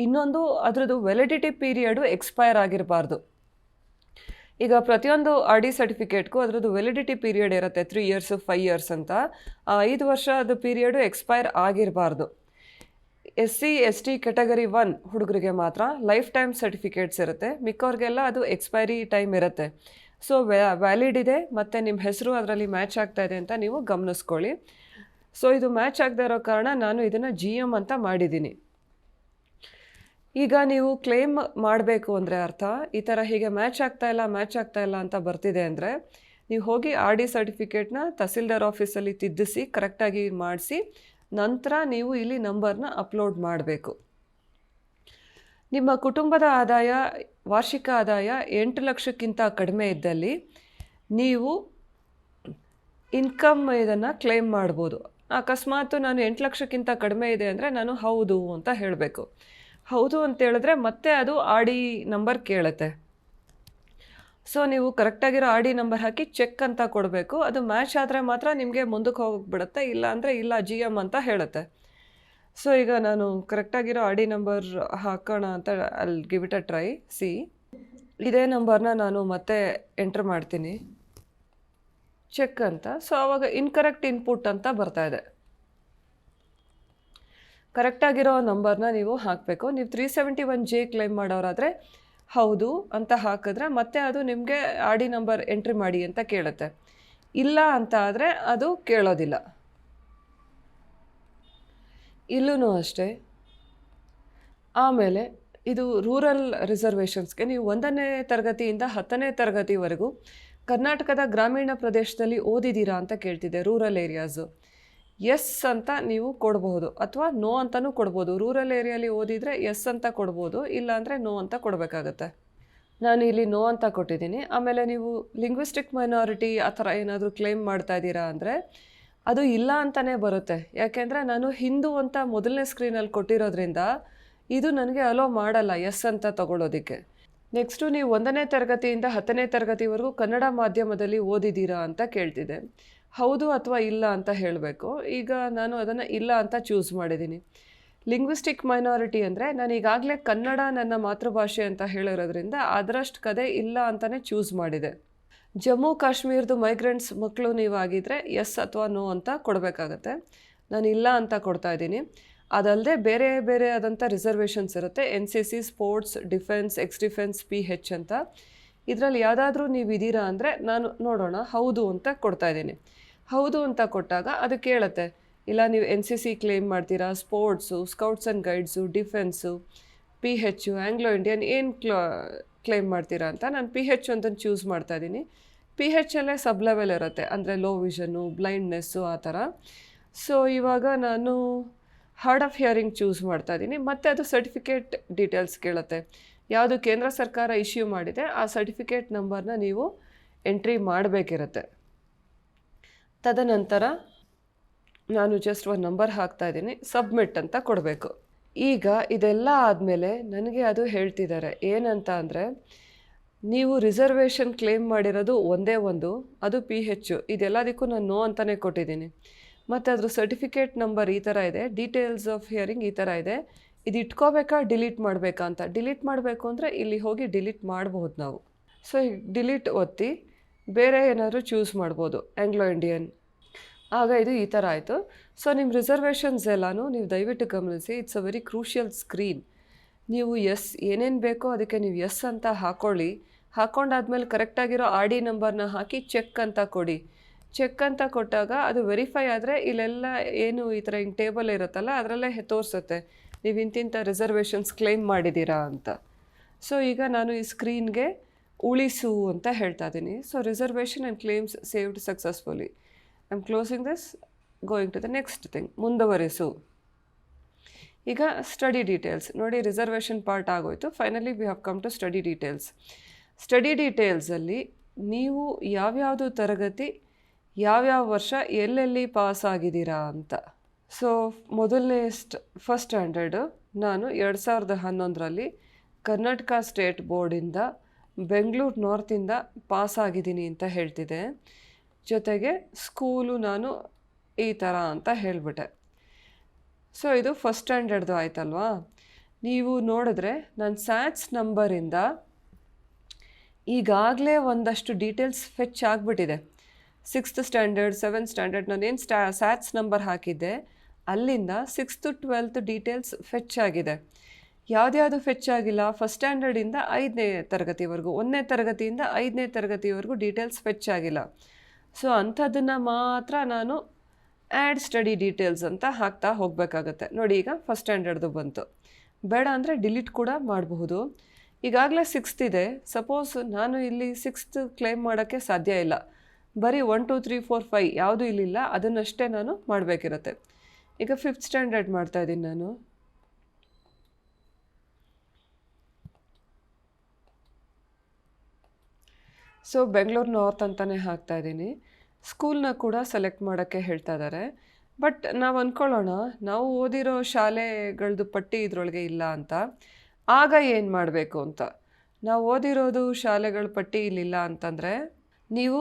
[SPEAKER 1] ಇನ್ನೊಂದು, ಅದರದ್ದು ವ್ಯಾಲಿಡಿಟಿ ಪೀರಿಯಡು ಎಕ್ಸ್ಪೈರ್ ಆಗಿರಬಾರ್ದು. ಈಗ ಪ್ರತಿಯೊಂದು ಆರ್ ಡಿ ಸರ್ಟಿಫಿಕೇಟ್ಗೂ ಅದರದ್ದು ವ್ಯಾಲಿಡಿಟಿ ಪೀರಿಯಡ್ ಇರುತ್ತೆ, 3 years 5 years ಅಂತ. 5 ವರ್ಷ ಅದು ಪೀರಿಯಡು ಎಕ್ಸ್ಪೈರ್ ಆಗಿರಬಾರ್ದು. SC ST ಕ್ಯಾಟಗರಿ 1 ಹುಡುಗರಿಗೆ ಮಾತ್ರ ಲೈಫ್ ಟೈಮ್ ಸರ್ಟಿಫಿಕೇಟ್ಸ್ ಇರುತ್ತೆ, ಮಿಕ್ಕವ್ರಿಗೆಲ್ಲ ಅದು ಎಕ್ಸ್ಪೈರಿ ಟೈಮ್ ಇರುತ್ತೆ. ಸೊ ವ್ಯಾಲಿಡ್ ಇದೆ ಮತ್ತು ನಿಮ್ಮ ಹೆಸರು ಅದರಲ್ಲಿ ಮ್ಯಾಚ್ ಆಗ್ತಾ ಇದೆ ಅಂತ ನೀವು ಗಮನಿಸ್ಕೊಳ್ಳಿ. ಸೊ ಇದು ಮ್ಯಾಚ್ ಆಗದೆ ಇರೋ ಕಾರಣ ನಾನು ಇದನ್ನು GM ಅಂತ ಮಾಡಿದ್ದೀನಿ. ಈಗ ನೀವು ಕ್ಲೇಮ್ ಮಾಡಬೇಕು ಅಂದರೆ ಅರ್ಥ, ಈ ಥರ ಹೀಗೆ ಮ್ಯಾಚ್ ಆಗ್ತಾ ಇಲ್ಲ ಅಂತ ಬರ್ತಿದೆ ಅಂದರೆ ನೀವು ಹೋಗಿ ಆರ್ ಡಿ ಸರ್ಟಿಫಿಕೇಟ್ನ ತಹಸೀಲ್ದಾರ್ ಆಫೀಸಲ್ಲಿ ತಿದ್ದಿಸಿ ಕರೆಕ್ಟಾಗಿ ಮಾಡಿಸಿ ನಂತರ ನೀವು ಇಲ್ಲಿ ನಂಬರ್ನ ಅಪ್ಲೋಡ್ ಮಾಡಬೇಕು. ನಿಮ್ಮ ಕುಟುಂಬದ ಆದಾಯ, ವಾರ್ಷಿಕ ಆದಾಯ 8 ಲಕ್ಷಕ್ಕಿಂತ ಕಡಿಮೆ ಇದ್ದಲ್ಲಿ ನೀವು ಇನ್ಕಮ್ ಇದನ್ನು ಕ್ಲೇಮ್ ಮಾಡ್ಬೋದು. ಅಕಸ್ಮಾತ್ ನಾನು 8 ಲಕ್ಷಕ್ಕಿಂತ ಕಡಿಮೆ ಇದೆ ಅಂದರೆ ನಾನು ಹೌದು ಅಂತ ಹೇಳಬೇಕು. ಹೌದು ಅಂತ ಹೇಳಿದ್ರೆ ಮತ್ತೆ ಅದು ಆರ್ ಡಿ ನಂಬರ್ ಕೇಳುತ್ತೆ. ಸೊ ನೀವು ಕರೆಕ್ಟಾಗಿರೋ ಆರ್ ಡಿ ನಂಬರ್ ಹಾಕಿ ಚೆಕ್ ಅಂತ ಕೊಡಬೇಕು. ಅದು ಮ್ಯಾಚ್ ಆದರೆ ಮಾತ್ರ ನಿಮಗೆ ಮುಂದಕ್ಕೆ ಹೋಗಿಬಿಡುತ್ತೆ, ಇಲ್ಲ ಅಂದರೆ ಇಲ್ಲ GM ಅಂತ ಹೇಳುತ್ತೆ. ಸೊ ಈಗ ನಾನು ಕರೆಕ್ಟಾಗಿರೋ ಆರ್ ಡಿ ನಂಬರ್ ಹಾಕೋಣ ಅಂತ ಅಲ್ಲಿ give it a try. C, ಇದೇ ನಂಬರ್ನ ನಾನು ಮತ್ತೆ ಎಂಟ್ರ್ ಮಾಡ್ತೀನಿ ಚೆಕ್ ಅಂತ. ಸೊ ಆವಾಗ ಇನ್ಕರೆಕ್ಟ್ ಇನ್ಪುಟ್ ಅಂತ ಬರ್ತಾ ಇದೆ. ಕರೆಕ್ಟಾಗಿರೋ ನಂಬರ್ನ ನೀವು ಹಾಕಬೇಕು. ನೀವು 371J ಕ್ಲೈಮ್ ಮಾಡೋರಾದರೆ ಹೌದು ಅಂತ ಹಾಕಿದ್ರೆ ಮತ್ತೆ ಅದು ನಿಮಗೆ ಆರ್ ಡಿ ನಂಬರ್ ಎಂಟ್ರಿ ಮಾಡಿ ಅಂತ ಕೇಳುತ್ತೆ. ಇಲ್ಲ ಅಂತ ಆದರೆ ಅದು ಕೇಳೋದಿಲ್ಲ. ಇಲ್ಲೂ ಅಷ್ಟೇ. ಆಮೇಲೆ ಇದು ರೂರಲ್ ರಿಸರ್ವೇಷನ್ಸ್ಗೆ ನೀವು 1ನೇ ತರಗತಿಯಿಂದ 10ನೇ ತರಗತಿವರೆಗೂ ಕರ್ನಾಟಕದ ಗ್ರಾಮೀಣ ಪ್ರದೇಶದಲ್ಲಿ ಓದಿದ್ದೀರಾ ಅಂತ ಕೇಳ್ತಿದೆ. ರೂರಲ್ ಏರಿಯಾಸು ಎಸ್ ಅಂತ ನೀವು ಕೊಡಬಹುದು ಅಥವಾ ನೋ ಅಂತಲೂ ಕೊಡ್ಬೋದು. ರೂರಲ್ ಏರಿಯಲ್ಲಿ ಓದಿದರೆ ಎಸ್ ಅಂತ ಕೊಡ್ಬೋದು, ಇಲ್ಲ ಅಂದರೆ ನೋ ಅಂತ ಕೊಡಬೇಕಾಗತ್ತೆ. ನಾನು ಇಲ್ಲಿ ನೋ ಅಂತ ಕೊಟ್ಟಿದ್ದೀನಿ. ಆಮೇಲೆ ನೀವು ಲಿಂಗ್ವಿಸ್ಟಿಕ್ ಮೈನಾರಿಟಿ ಆ ಥರ ಏನಾದರೂ ಕ್ಲೇಮ್ ಮಾಡ್ತಾ ಇದ್ದೀರಾ ಅಂದರೆ ಅದು ಇಲ್ಲ ಅಂತಲೇ ಬರುತ್ತೆ. ಯಾಕೆಂದರೆ ನಾನು ಹಿಂದೂ ಅಂತ ಮೊದಲನೇ ಸ್ಕ್ರೀನಲ್ಲಿ ಕೊಟ್ಟಿರೋದ್ರಿಂದ ಇದು ನನಗೆ ಅಲೋ ಮಾಡಲ್ಲ ಎಸ್ ಅಂತ ತಗೊಳ್ಳೋದಕ್ಕೆ. ನೆಕ್ಸ್ಟು ನೀವು 1ನೇ ತರಗತಿಯಿಂದ 10ನೇ ತರಗತಿವರೆಗೂ ಕನ್ನಡ ಮಾಧ್ಯಮದಲ್ಲಿ ಓದಿದ್ದೀರಾ ಅಂತ ಕೇಳ್ತಿದೆ. ಹೌದು ಅಥವಾ ಇಲ್ಲ ಅಂತ ಹೇಳಬೇಕು. ಈಗ ನಾನು ಅದನ್ನು ಇಲ್ಲ ಅಂತ ಚೂಸ್ ಮಾಡಿದ್ದೀನಿ. ಲಿಂಗ್ವಿಸ್ಟಿಕ್ ಮೈನಾರಿಟಿ ಅಂದರೆ ನಾನು ಈಗಾಗಲೇ ಕನ್ನಡ ನನ್ನ ಮಾತೃಭಾಷೆ ಅಂತ ಹೇಳಿರೋದ್ರಿಂದ ಅದರಷ್ಟು ಕದೆ ಇಲ್ಲ ಅಂತಲೇ ಚೂಸ್ ಮಾಡಿದೆ. ಜಮ್ಮು ಕಾಶ್ಮೀರದ ಮೈಗ್ರೆಂಟ್ಸ್ ಮಕ್ಕಳು ನೀವಾಗಿದ್ದರೆ ಎಸ್ ಅಥವಾ ನೋ ಅಂತ ಕೊಡಬೇಕಾಗತ್ತೆ. ನಾನು ಇಲ್ಲ ಅಂತ ಕೊಡ್ತಾ ಇದ್ದೀನಿ. ಅದಲ್ಲದೆ ಬೇರೆ ಬೇರೆ ಆದಂಥ ರಿಸರ್ವೇಷನ್ಸ್ ಇರುತ್ತೆ. NCC, sports, defence, X defence, PH ಅಂತ. ಇದರಲ್ಲಿ ಯಾವುದಾದ್ರೂ ನೀವು ಇದ್ದೀರಾ ಅಂದರೆ ನಾನು ನೋಡೋಣ ಹೌದು ಅಂತ ಕೊಡ್ತಾ ಇದ್ದೀನಿ. ಹೌದು ಅಂತ ಕೊಟ್ಟಾಗ ಅದು ಕೇಳುತ್ತೆ, ಇಲ್ಲ ನೀವು NCC ಕ್ಲೇಮ್ ಮಾಡ್ತೀರಾ, sports, scouts and guides, defence, PH, Anglo Indian ಏನು ಕ್ಲೇಮ್ ಮಾಡ್ತೀರಾ ಅಂತ. ನಾನು PH ಅಂತ ಚೂಸ್ ಮಾಡ್ತಾ ಇದ್ದೀನಿ. PHಲ್ಲೇ ಸಬ್ ಲೆವೆಲ್ ಇರುತ್ತೆ, ಅಂದರೆ ಲೋ ವಿಷನ್ನು, ಬ್ಲೈಂಡ್ನೆಸ್ಸು ಆ ಥರ. ಸೊ ಇವಾಗ ನಾನು ಹಾರ್ಡ್ ಆಫ್ ಹಿಯರಿಂಗ್ ಚೂಸ್ ಮಾಡ್ತಾ ಇದ್ದೀನಿ. ಮತ್ತು ಅದು ಸರ್ಟಿಫಿಕೇಟ್ ಡೀಟೇಲ್ಸ್ ಕೇಳುತ್ತೆ. ಯಾವುದು ಕೇಂದ್ರ ಸರ್ಕಾರ ಇಶ್ಯೂ ಮಾಡಿದೆ ಆ ಸರ್ಟಿಫಿಕೇಟ್ ನಂಬರ್ನ ನೀವು ಎಂಟ್ರಿ ಮಾಡಬೇಕಿರುತ್ತೆ. ತದನಂತರ ನಾನು ಜಸ್ಟ್ ಒಂದು ನಂಬರ್ ಹಾಕ್ತಾ ಇದ್ದೀನಿ, ಸಬ್ಮಿಟ್ ಅಂತ ಕೊಡಬೇಕು. ಈಗ ಇದೆಲ್ಲ ಆದಮೇಲೆ ನನಗೆ ಅದು ಹೇಳ್ತಿದ್ದಾರೆ ಏನಂತ ಅಂದರೆ, ನೀವು ರಿಸರ್ವೇಷನ್ ಕ್ಲೇಮ್ ಮಾಡಿರೋದು ಒಂದೇ ಒಂದು, ಅದು PH. ಇದೆಲ್ಲದಕ್ಕೂ ನಾನು ನೋ ಅಂತಲೇ ಕೊಟ್ಟಿದ್ದೀನಿ. ಮತ್ತು ಅದ್ರ ಸರ್ಟಿಫಿಕೇಟ್ ನಂಬರ್ ಈ ಥರ ಇದೆ, ಡೀಟೇಲ್ಸ್ ಆಫ್ ಹಿಯರಿಂಗ್ ಈ ಥರ ಇದೆ. ಇದು ಇಟ್ಕೋಬೇಕಾ ಡಿಲೀಟ್ ಮಾಡಬೇಕಾ ಅಂತ. ಡಿಲೀಟ್ ಮಾಡಬೇಕು ಅಂದರೆ ಇಲ್ಲಿ ಹೋಗಿ ಡಿಲೀಟ್ ಮಾಡಬಹುದು ನಾವು. ಸೊ ಈಗ ಡಿಲೀಟ್ ಒತ್ತಿ ಬೇರೆ ಏನಾದರೂ ಚೂಸ್ ಮಾಡ್ಬೋದು, ಆಂಗ್ಲೋ ಇಂಡಿಯನ್. ಆಗ ಇದು ಈ ಥರ ಆಯಿತು. ಸೊ ನಿಮ್ಮ ರಿಸರ್ವೇಷನ್ಸ್ ಎಲ್ಲನೂ ನೀವು ದಯವಿಟ್ಟು ಗಮನಿಸಿ. It's a very crucial screen. ನೀವು ಏನೇನು ಬೇಕೋ ಅದಕ್ಕೆ ನೀವು ಎಸ್ ಅಂತ ಹಾಕ್ಕೊಳ್ಳಿ. ಹಾಕ್ಕೊಂಡಾದ್ಮೇಲೆ ಕರೆಕ್ಟಾಗಿರೋ ಆರ್ ಡಿ ನಂಬರ್ನ ಹಾಕಿ ಚೆಕ್ ಅಂತ ಕೊಡಿ. ಚೆಕ್ ಅಂತ ಕೊಟ್ಟಾಗ ಅದು ವೆರಿಫೈ ಆದರೆ ಇಲ್ಲೆಲ್ಲ ಏನು ಈ ಥರ ಹಿಂಗೆ ಟೇಬಲ್ ಇರುತ್ತಲ್ಲ ಅದರಲ್ಲೇ ತೋರಿಸುತ್ತೆ ನೀವು ಇಂತಿಂಥ ರಿಸರ್ವೇಷನ್ಸ್ ಕ್ಲೈಮ್ ಮಾಡಿದ್ದೀರಾ ಅಂತ. ಸೊ ಈಗ ನಾನು ಈ ಸ್ಕ್ರೀನ್ಗೆ ಉಳಿಸು ಅಂತ ಹೇಳ್ತಾ ಇದ್ದೀನಿ. So reservation and claims saved successfully. I am closing this, going to the next thing, ಮುಂದುವರಿಸು. ಈಗ ಸ್ಟಡಿ ಡೀಟೇಲ್ಸ್ ನೋಡಿ, ರಿಸರ್ವೇಷನ್ ಪಾರ್ಟ್ ಆಗೋಯ್ತು. Finally we have come to study details. Study ಡೀಟೇಲ್ಸಲ್ಲಿ ನೀವು ಯಾವ್ಯಾವುದು ತರಗತಿ ಯಾವ್ಯಾವ ವರ್ಷ ಎಲ್ಲೆಲ್ಲಿ ಪಾಸ್ ಆಗಿದ್ದೀರಾ ಅಂತ. ಸೊ ಮೊದಲನೇ ಫಸ್ಟ್ ಸ್ಟ್ಯಾಂಡರ್ಡು ನಾನು 2011ರಲ್ಲಿ ಕರ್ನಾಟಕ ಸ್ಟೇಟ್ ಬೋರ್ಡಿಂದ ಬೆಂಗಳೂರು ನಾರ್ತಿಂದ ಪಾಸ್ ಆಗಿದ್ದೀನಿ ಅಂತ ಹೇಳ್ತಿದ್ದೆ. ಜೊತೆಗೆ ಸ್ಕೂಲು ನಾನು ಈ ಥರ ಅಂತ ಹೇಳಿಬಿಟ್ಟೆ. ಸೊ ಇದು ಫಸ್ಟ್ ಸ್ಟ್ಯಾಂಡರ್ಡ್ದು ಆಯ್ತಲ್ವಾ. ನೀವು ನೋಡಿದ್ರೆ ನನ್ನ ಸ್ಯಾಟ್ಸ್ ನಂಬರಿಂದ ಈಗಾಗಲೇ ಒಂದಷ್ಟು ಡೀಟೇಲ್ಸ್ ಫೆಚ್ ಆಗಿಬಿಟ್ಟಿದೆ. 6th ಸ್ಟ್ಯಾಂಡರ್ಡ್ 7th ಸ್ಟ್ಯಾಂಡರ್ಡ್ ನಾನೇನು ಸ್ಯಾಟ್ಸ್ ನಂಬರ್ ಹಾಕಿದ್ದೆ ಅಲ್ಲಿಂದ 6th 12th ಡೀಟೇಲ್ಸ್ ಫೆಚ್ ಆಗಿದೆ. ಯಾವುದ್ಯಾವುದು ಫೆಚ್ ಆಗಿಲ್ಲ, ಫಸ್ಟ್ ಸ್ಟ್ಯಾಂಡರ್ಡಿಂದ 5ನೇ ತರಗತಿವರೆಗೂ, 1ನೇ ತರಗತಿಯಿಂದ 5ನೇ ತರಗತಿವರೆಗೂ ಡೀಟೇಲ್ಸ್ ಫೆಚ್ ಆಗಿಲ್ಲ. ಸೊ ಅಂಥದ್ದನ್ನು ಮಾತ್ರ ನಾನು ಆ್ಯಡ್ ಸ್ಟಡಿ ಡೀಟೇಲ್ಸ್ ಅಂತ ಹಾಕ್ತಾ ಹೋಗಬೇಕಾಗತ್ತೆ. ನೋಡಿ ಈಗ ಫಸ್ಟ್ ಸ್ಟ್ಯಾಂಡರ್ಡ್ದು ಬಂತು. ಬೇಡ ಅಂದರೆ ಡಿಲೀಟ್ ಕೂಡ ಮಾಡಬಹುದು. ಈಗಾಗಲೇ 6th ಇದೆ. ಸಪೋಸ್ ನಾನು ಇಲ್ಲಿ 6th ಕ್ಲೈಮ್ ಮಾಡೋಕ್ಕೆ ಸಾಧ್ಯ ಇಲ್ಲ, ಬರೀ 1 2 3 4 5 ಯಾವುದೂ ಇಲ್ಲಿಲ್ಲ, ಅದನ್ನಷ್ಟೇ ನಾನು ಮಾಡಬೇಕಿರುತ್ತೆ. ಈಗ 5th ಸ್ಟ್ಯಾಂಡರ್ಡ್ ಮಾಡ್ತಾಯಿದ್ದೀನಿ ನಾನು. ಸೊ ಬೆಂಗಳೂರು ನಾರ್ತ್ ಅಂತಲೇ ಹಾಕ್ತಾಯಿದ್ದೀನಿ. ಸ್ಕೂಲ್ನ ಕೂಡ ಸೆಲೆಕ್ಟ್ ಮಾಡೋಕ್ಕೆ ಹೇಳ್ತಾ ಇದ್ದಾರೆ. ಬಟ್ ನಾವು ಅಂದ್ಕೊಳ್ಳೋಣ ನಾವು ಓದಿರೋ ಶಾಲೆಗಳದ್ದು ಪಟ್ಟಿ ಇದರೊಳಗೆ ಇಲ್ಲ ಅಂತ. ಆಗ ಏನು ಮಾಡಬೇಕು ಅಂತ. ನಾವು ಓದಿರೋದು ಶಾಲೆಗಳ ಪಟ್ಟಿ ಇಲ್ಲಿಲ್ಲ ಅಂತಂದರೆ ನೀವು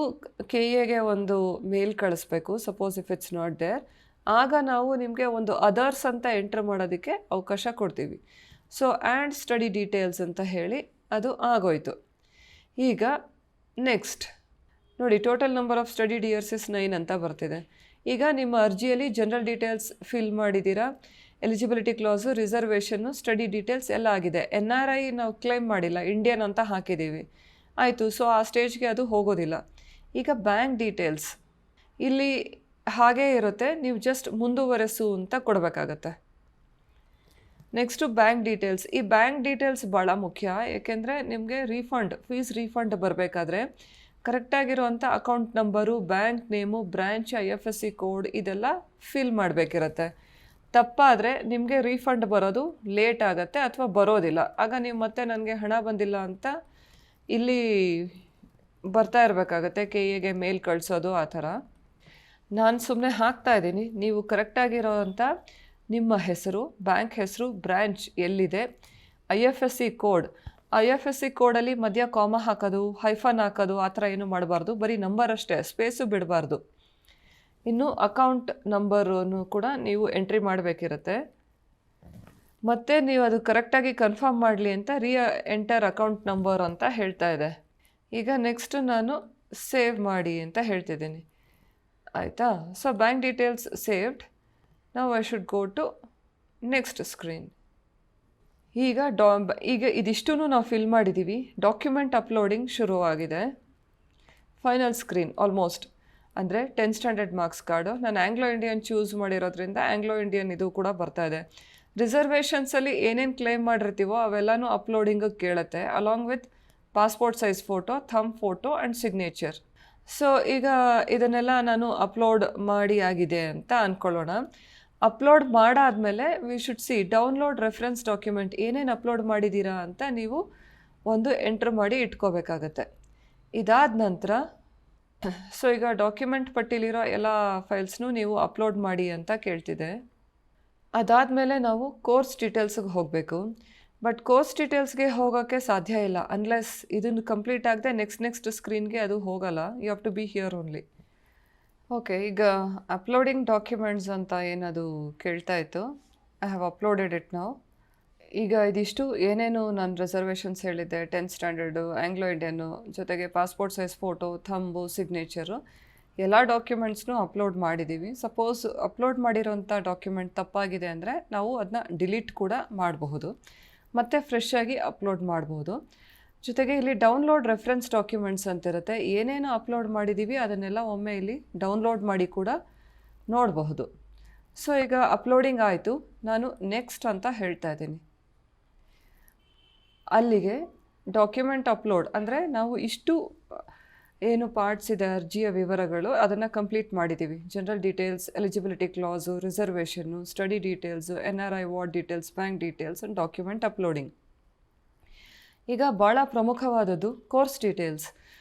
[SPEAKER 1] ಕೆ ಎಗೆ ಒಂದು ಮೇಲ್ ಕಳಿಸ್ಬೇಕು, suppose if it's not there. ಆಗ ನಾವು ನಿಮಗೆ ಒಂದು ಅದರ್ಸ್ ಅಂತ ಎಂಟ್ರ್ ಮಾಡೋದಕ್ಕೆ ಅವಕಾಶ ಕೊಡ್ತೀವಿ. ಸೊ ಆ್ಯಂಡ್ ಸ್ಟಡಿ ಡೀಟೇಲ್ಸ್ ಅಂತ ಹೇಳಿ ಅದು ಆಗೋಯ್ತು. ಈಗ ನೆಕ್ಸ್ಟ್ ನೋಡಿ, total number of study years is 9 ಅಂತ ಬರ್ತಿದೆ. ಈಗ ನಿಮ್ಮ ಅರ್ಜಿಯಲ್ಲಿ ಜನರಲ್ ಡೀಟೇಲ್ಸ್ ಫಿಲ್ ಮಾಡಿದ್ದೀರಾ, eligibility class, reservation, study details ಎಲ್ಲ ಆಗಿದೆ. NRI ನಾವು ಕ್ಲೈಮ್ ಮಾಡಿಲ್ಲ, ಇಂಡಿಯನ್ ಅಂತ ಹಾಕಿದ್ದೀವಿ, ಆಯಿತು. ಸೊ ಆ ಸ್ಟೇಜ್ಗೆ ಅದು ಹೋಗೋದಿಲ್ಲ. ಈಗ ಬ್ಯಾಂಕ್ ಡೀಟೇಲ್ಸ್ ಇಲ್ಲಿ ಹಾಗೇ ಇರುತ್ತೆ, ನೀವು ಜಸ್ಟ್ ಮುಂದುವರೆಸು ಅಂತ ಕೊಡಬೇಕಾಗತ್ತೆ. Next bank details. ಈ ಬ್ಯಾಂಕ್ ಡೀಟೇಲ್ಸ್ ಭಾಳ ಮುಖ್ಯ, ಏಕೆಂದರೆ ನಿಮಗೆ ಫೀಸ್ ರೀಫಂಡ್ ಬರಬೇಕಾದ್ರೆ ಕರೆಕ್ಟಾಗಿರುವಂಥ account number, bank name, branch, IFSC code ಇದೆಲ್ಲ ಫಿಲ್ ಮಾಡಬೇಕಿರತ್ತೆ. ತಪ್ಪಾದರೆ ನಿಮಗೆ ರೀಫಂಡ್ ಬರೋದು ಲೇಟ್ ಆಗುತ್ತೆ ಅಥವಾ ಬರೋದಿಲ್ಲ. ಆಗ ನೀವು ಮತ್ತೆ ನನಗೆ ಹಣ ಬಂದಿಲ್ಲ ಅಂತ ಇಲ್ಲಿ ಬರ್ತಾ ಇರಬೇಕಾಗತ್ತೆ, KAಗೆ ಮೇಲ್ ಕಳಿಸೋದು ಆ ಥರ. ನಾನು ಸುಮ್ಮನೆ ಹಾಕ್ತಾಯಿದ್ದೀನಿ. ನೀವು ಕರೆಕ್ಟಾಗಿರೋವಂಥ ನಿಮ್ಮ ಹೆಸರು, ಬ್ಯಾಂಕ್ ಹೆಸರು, ಬ್ರ್ಯಾಂಚ್ ಎಲ್ಲಿದೆ, IFSC ಕೋಡ್. IFSC ಕೋಡಲ್ಲಿ ಮಧ್ಯ ಕಾಮ ಹಾಕೋದು, ಹೈಫನ್ ಹಾಕೋದು ಆ ಥರ ಏನೂ ಮಾಡಬಾರ್ದು, ಬರೀ ನಂಬರ್ ಅಷ್ಟೇ, ಸ್ಪೇಸು ಬಿಡಬಾರ್ದು. ಇನ್ನು ಅಕೌಂಟ್ ನಂಬರನ್ನು ಕೂಡ ನೀವು ಎಂಟ್ರಿ ಮಾಡಬೇಕಿರುತ್ತೆ. ಮತ್ತು ನೀವು ಅದು ಕರೆಕ್ಟಾಗಿ ಕನ್ಫರ್ಮ್ ಮಾಡಲಿ ಅಂತ ಎಂಟರ್ ಅಕೌಂಟ್ ನಂಬರ್ ಅಂತ ಹೇಳ್ತಾ ಇದೆ. ಈಗ ನೆಕ್ಸ್ಟು ನಾನು ಸೇವ್ ಮಾಡಿ ಅಂತ ಹೇಳ್ತಿದ್ದೀನಿ, ಆಯಿತಾ. So bank details saved. ನಾವು I should go to next screen. ಈಗ ಇದಿಷ್ಟೂ ನಾವು ಫಿಲ್ ಮಾಡಿದ್ದೀವಿ. ಡಾಕ್ಯುಮೆಂಟ್ ಅಪ್ಲೋಡಿಂಗ್ ಶುರುವಾಗಿದೆ. Final screen almost. ಅಂದರೆ 10th ಸ್ಟ್ಯಾಂಡರ್ಡ್ ಮಾರ್ಕ್ಸ್ ಕಾರ್ಡು. ನಾನು ಆಂಗ್ಲೋ ಇಂಡಿಯನ್ ಚೂಸ್ ಮಾಡಿರೋದ್ರಿಂದ ಆಂಗ್ಲೋ ಇಂಡಿಯನ್ ಇದು ಕೂಡ ಬರ್ತಾ ಇದೆ. ರಿಸರ್ವೇಷನ್ಸಲ್ಲಿ ಏನೇನು ಕ್ಲೇಮ್ ಮಾಡಿರ್ತೀವೋ ಅವೆಲ್ಲನೂ ಅಪ್ಲೋಡಿಂಗಿಗೆ ಕೇಳುತ್ತೆ, along with passport size photo, thumb photo and signature. So ಈಗ ಇದನ್ನೆಲ್ಲ ನಾನು ಅಪ್ಲೋಡ್ ಮಾಡಿ ಆಗಿದೆ ಅಂತ ಅಂದ್ಕೊಳ್ಳೋಣ. ಅಪ್ಲೋಡ್ ಮಾಡಾದಮೇಲೆ we should see download reference document. ಏನೇನು ಅಪ್ಲೋಡ್ ಮಾಡಿದ್ದೀರಾ ಅಂತ ನೀವು ಒಂದು ಎಂಟ್ರ್ ಮಾಡಿ ಇಟ್ಕೋಬೇಕಾಗತ್ತೆ. ಇದಾದ ನಂತರ ಸೊ ಈಗ ಡಾಕ್ಯುಮೆಂಟ್ ಪಟ್ಟಿಲಿರೋ ಎಲ್ಲ ಫೈಲ್ಸ್ನೂ ನೀವು ಅಪ್ಲೋಡ್ ಮಾಡಿ ಅಂತ ಕೇಳ್ತಿದೆ. ಅದಾದಮೇಲೆ ನಾವು ಕೋರ್ಸ್ ಡೀಟೇಲ್ಸ್ಗೆ ಹೋಗಬೇಕು. ಬಟ್ ಕೋರ್ಸ್ ಡೀಟೇಲ್ಸ್ಗೆ ಹೋಗೋಕ್ಕೆ ಸಾಧ್ಯ ಇಲ್ಲ ಅನ್ಲೆಸ್ ಇದನ್ನು ಕಂಪ್ಲೀಟ್ ಆಗದೆ ನೆಕ್ಸ್ಟ್ ಸ್ಕ್ರೀನ್ಗೆ ಅದು ಹೋಗಲ್ಲ. You have to be here only. Okay, ಈಗ ಅಪ್ಲೋಡಿಂಗ್ ಡಾಕ್ಯುಮೆಂಟ್ಸ್ ಅಂತ ಏನದು ಕೇಳ್ತಾ ಇತ್ತು. ಐ ಹ್ಯಾವ್ ಅಪ್ಲೋಡೆಡ್ ಇಟ್ ನಾವು. ಈಗ ಇದಿಷ್ಟು ಏನೇನು ನಾನು ರಿಸರ್ವೇಷನ್ಸ್ ಹೇಳಿದ್ದೆ, 10th ಸ್ಟ್ಯಾಂಡರ್ಡು, ಆಂಗ್ಲೋ ಇಂಡಿಯನ್ನು, ಜೊತೆಗೆ ಪಾಸ್ಪೋರ್ಟ್ ಸೈಜ್ ಫೋಟೋ, ಥಂಬು, ಸಿಗ್ನೇಚರು, ಎಲ್ಲ ಡಾಕ್ಯುಮೆಂಟ್ಸ್ನೂ ಅಪ್ಲೋಡ್ ಮಾಡಿದ್ದೀವಿ. ಸಪೋಸ್ ಅಪ್ಲೋಡ್ ಮಾಡಿರೋಂಥ ಡಾಕ್ಯುಮೆಂಟ್ ತಪ್ಪಾಗಿದೆ ಅಂದರೆ ನಾವು ಅದನ್ನ ಡಿಲೀಟ್ ಕೂಡ ಮಾಡಬಹುದು, ಮತ್ತು ಫ್ರೆಶ್ ಆಗಿ ಅಪ್ಲೋಡ್ ಮಾಡ್ಬೋದು. ಜೊತೆಗೆ ಇಲ್ಲಿ ಡೌನ್ಲೋಡ್ ರೆಫರೆನ್ಸ್ ಡಾಕ್ಯುಮೆಂಟ್ಸ್ ಅಂತಿರುತ್ತೆ. ಏನೇನು ಅಪ್ಲೋಡ್ ಮಾಡಿದ್ದೀವಿ ಅದನ್ನೆಲ್ಲ ಒಮ್ಮೆ ಇಲ್ಲಿ ಡೌನ್ಲೋಡ್ ಮಾಡಿ ಕೂಡ ನೋಡಬಹುದು. ಸೊ ಈಗ ಅಪ್ಲೋಡಿಂಗ್ ಆಯಿತು, ನಾನು ನೆಕ್ಸ್ಟ್ ಅಂತ ಹೇಳ್ತಾ ಇದ್ದೀನಿ. ಅಲ್ಲಿಗೆ ಡಾಕ್ಯುಮೆಂಟ್ ಅಪ್ಲೋಡ್ ಅಂದರೆ ನಾವು ಇಷ್ಟು ಏನು ಪಾರ್ಟ್ಸ್ ಇದೆ ಅರ್ಜಿಯ ವಿವರಗಳು ಅದನ್ನು ಕಂಪ್ಲೀಟ್ ಮಾಡಿದ್ದೀವಿ. General details, eligibility class, reservation, study details, NRI ward details, bank details and document uploading. ಈಗ ಭಾಳ ಪ್ರಮುಖವಾದದ್ದು ಕೋರ್ಸ್ ಡೀಟೇಲ್ಸ್.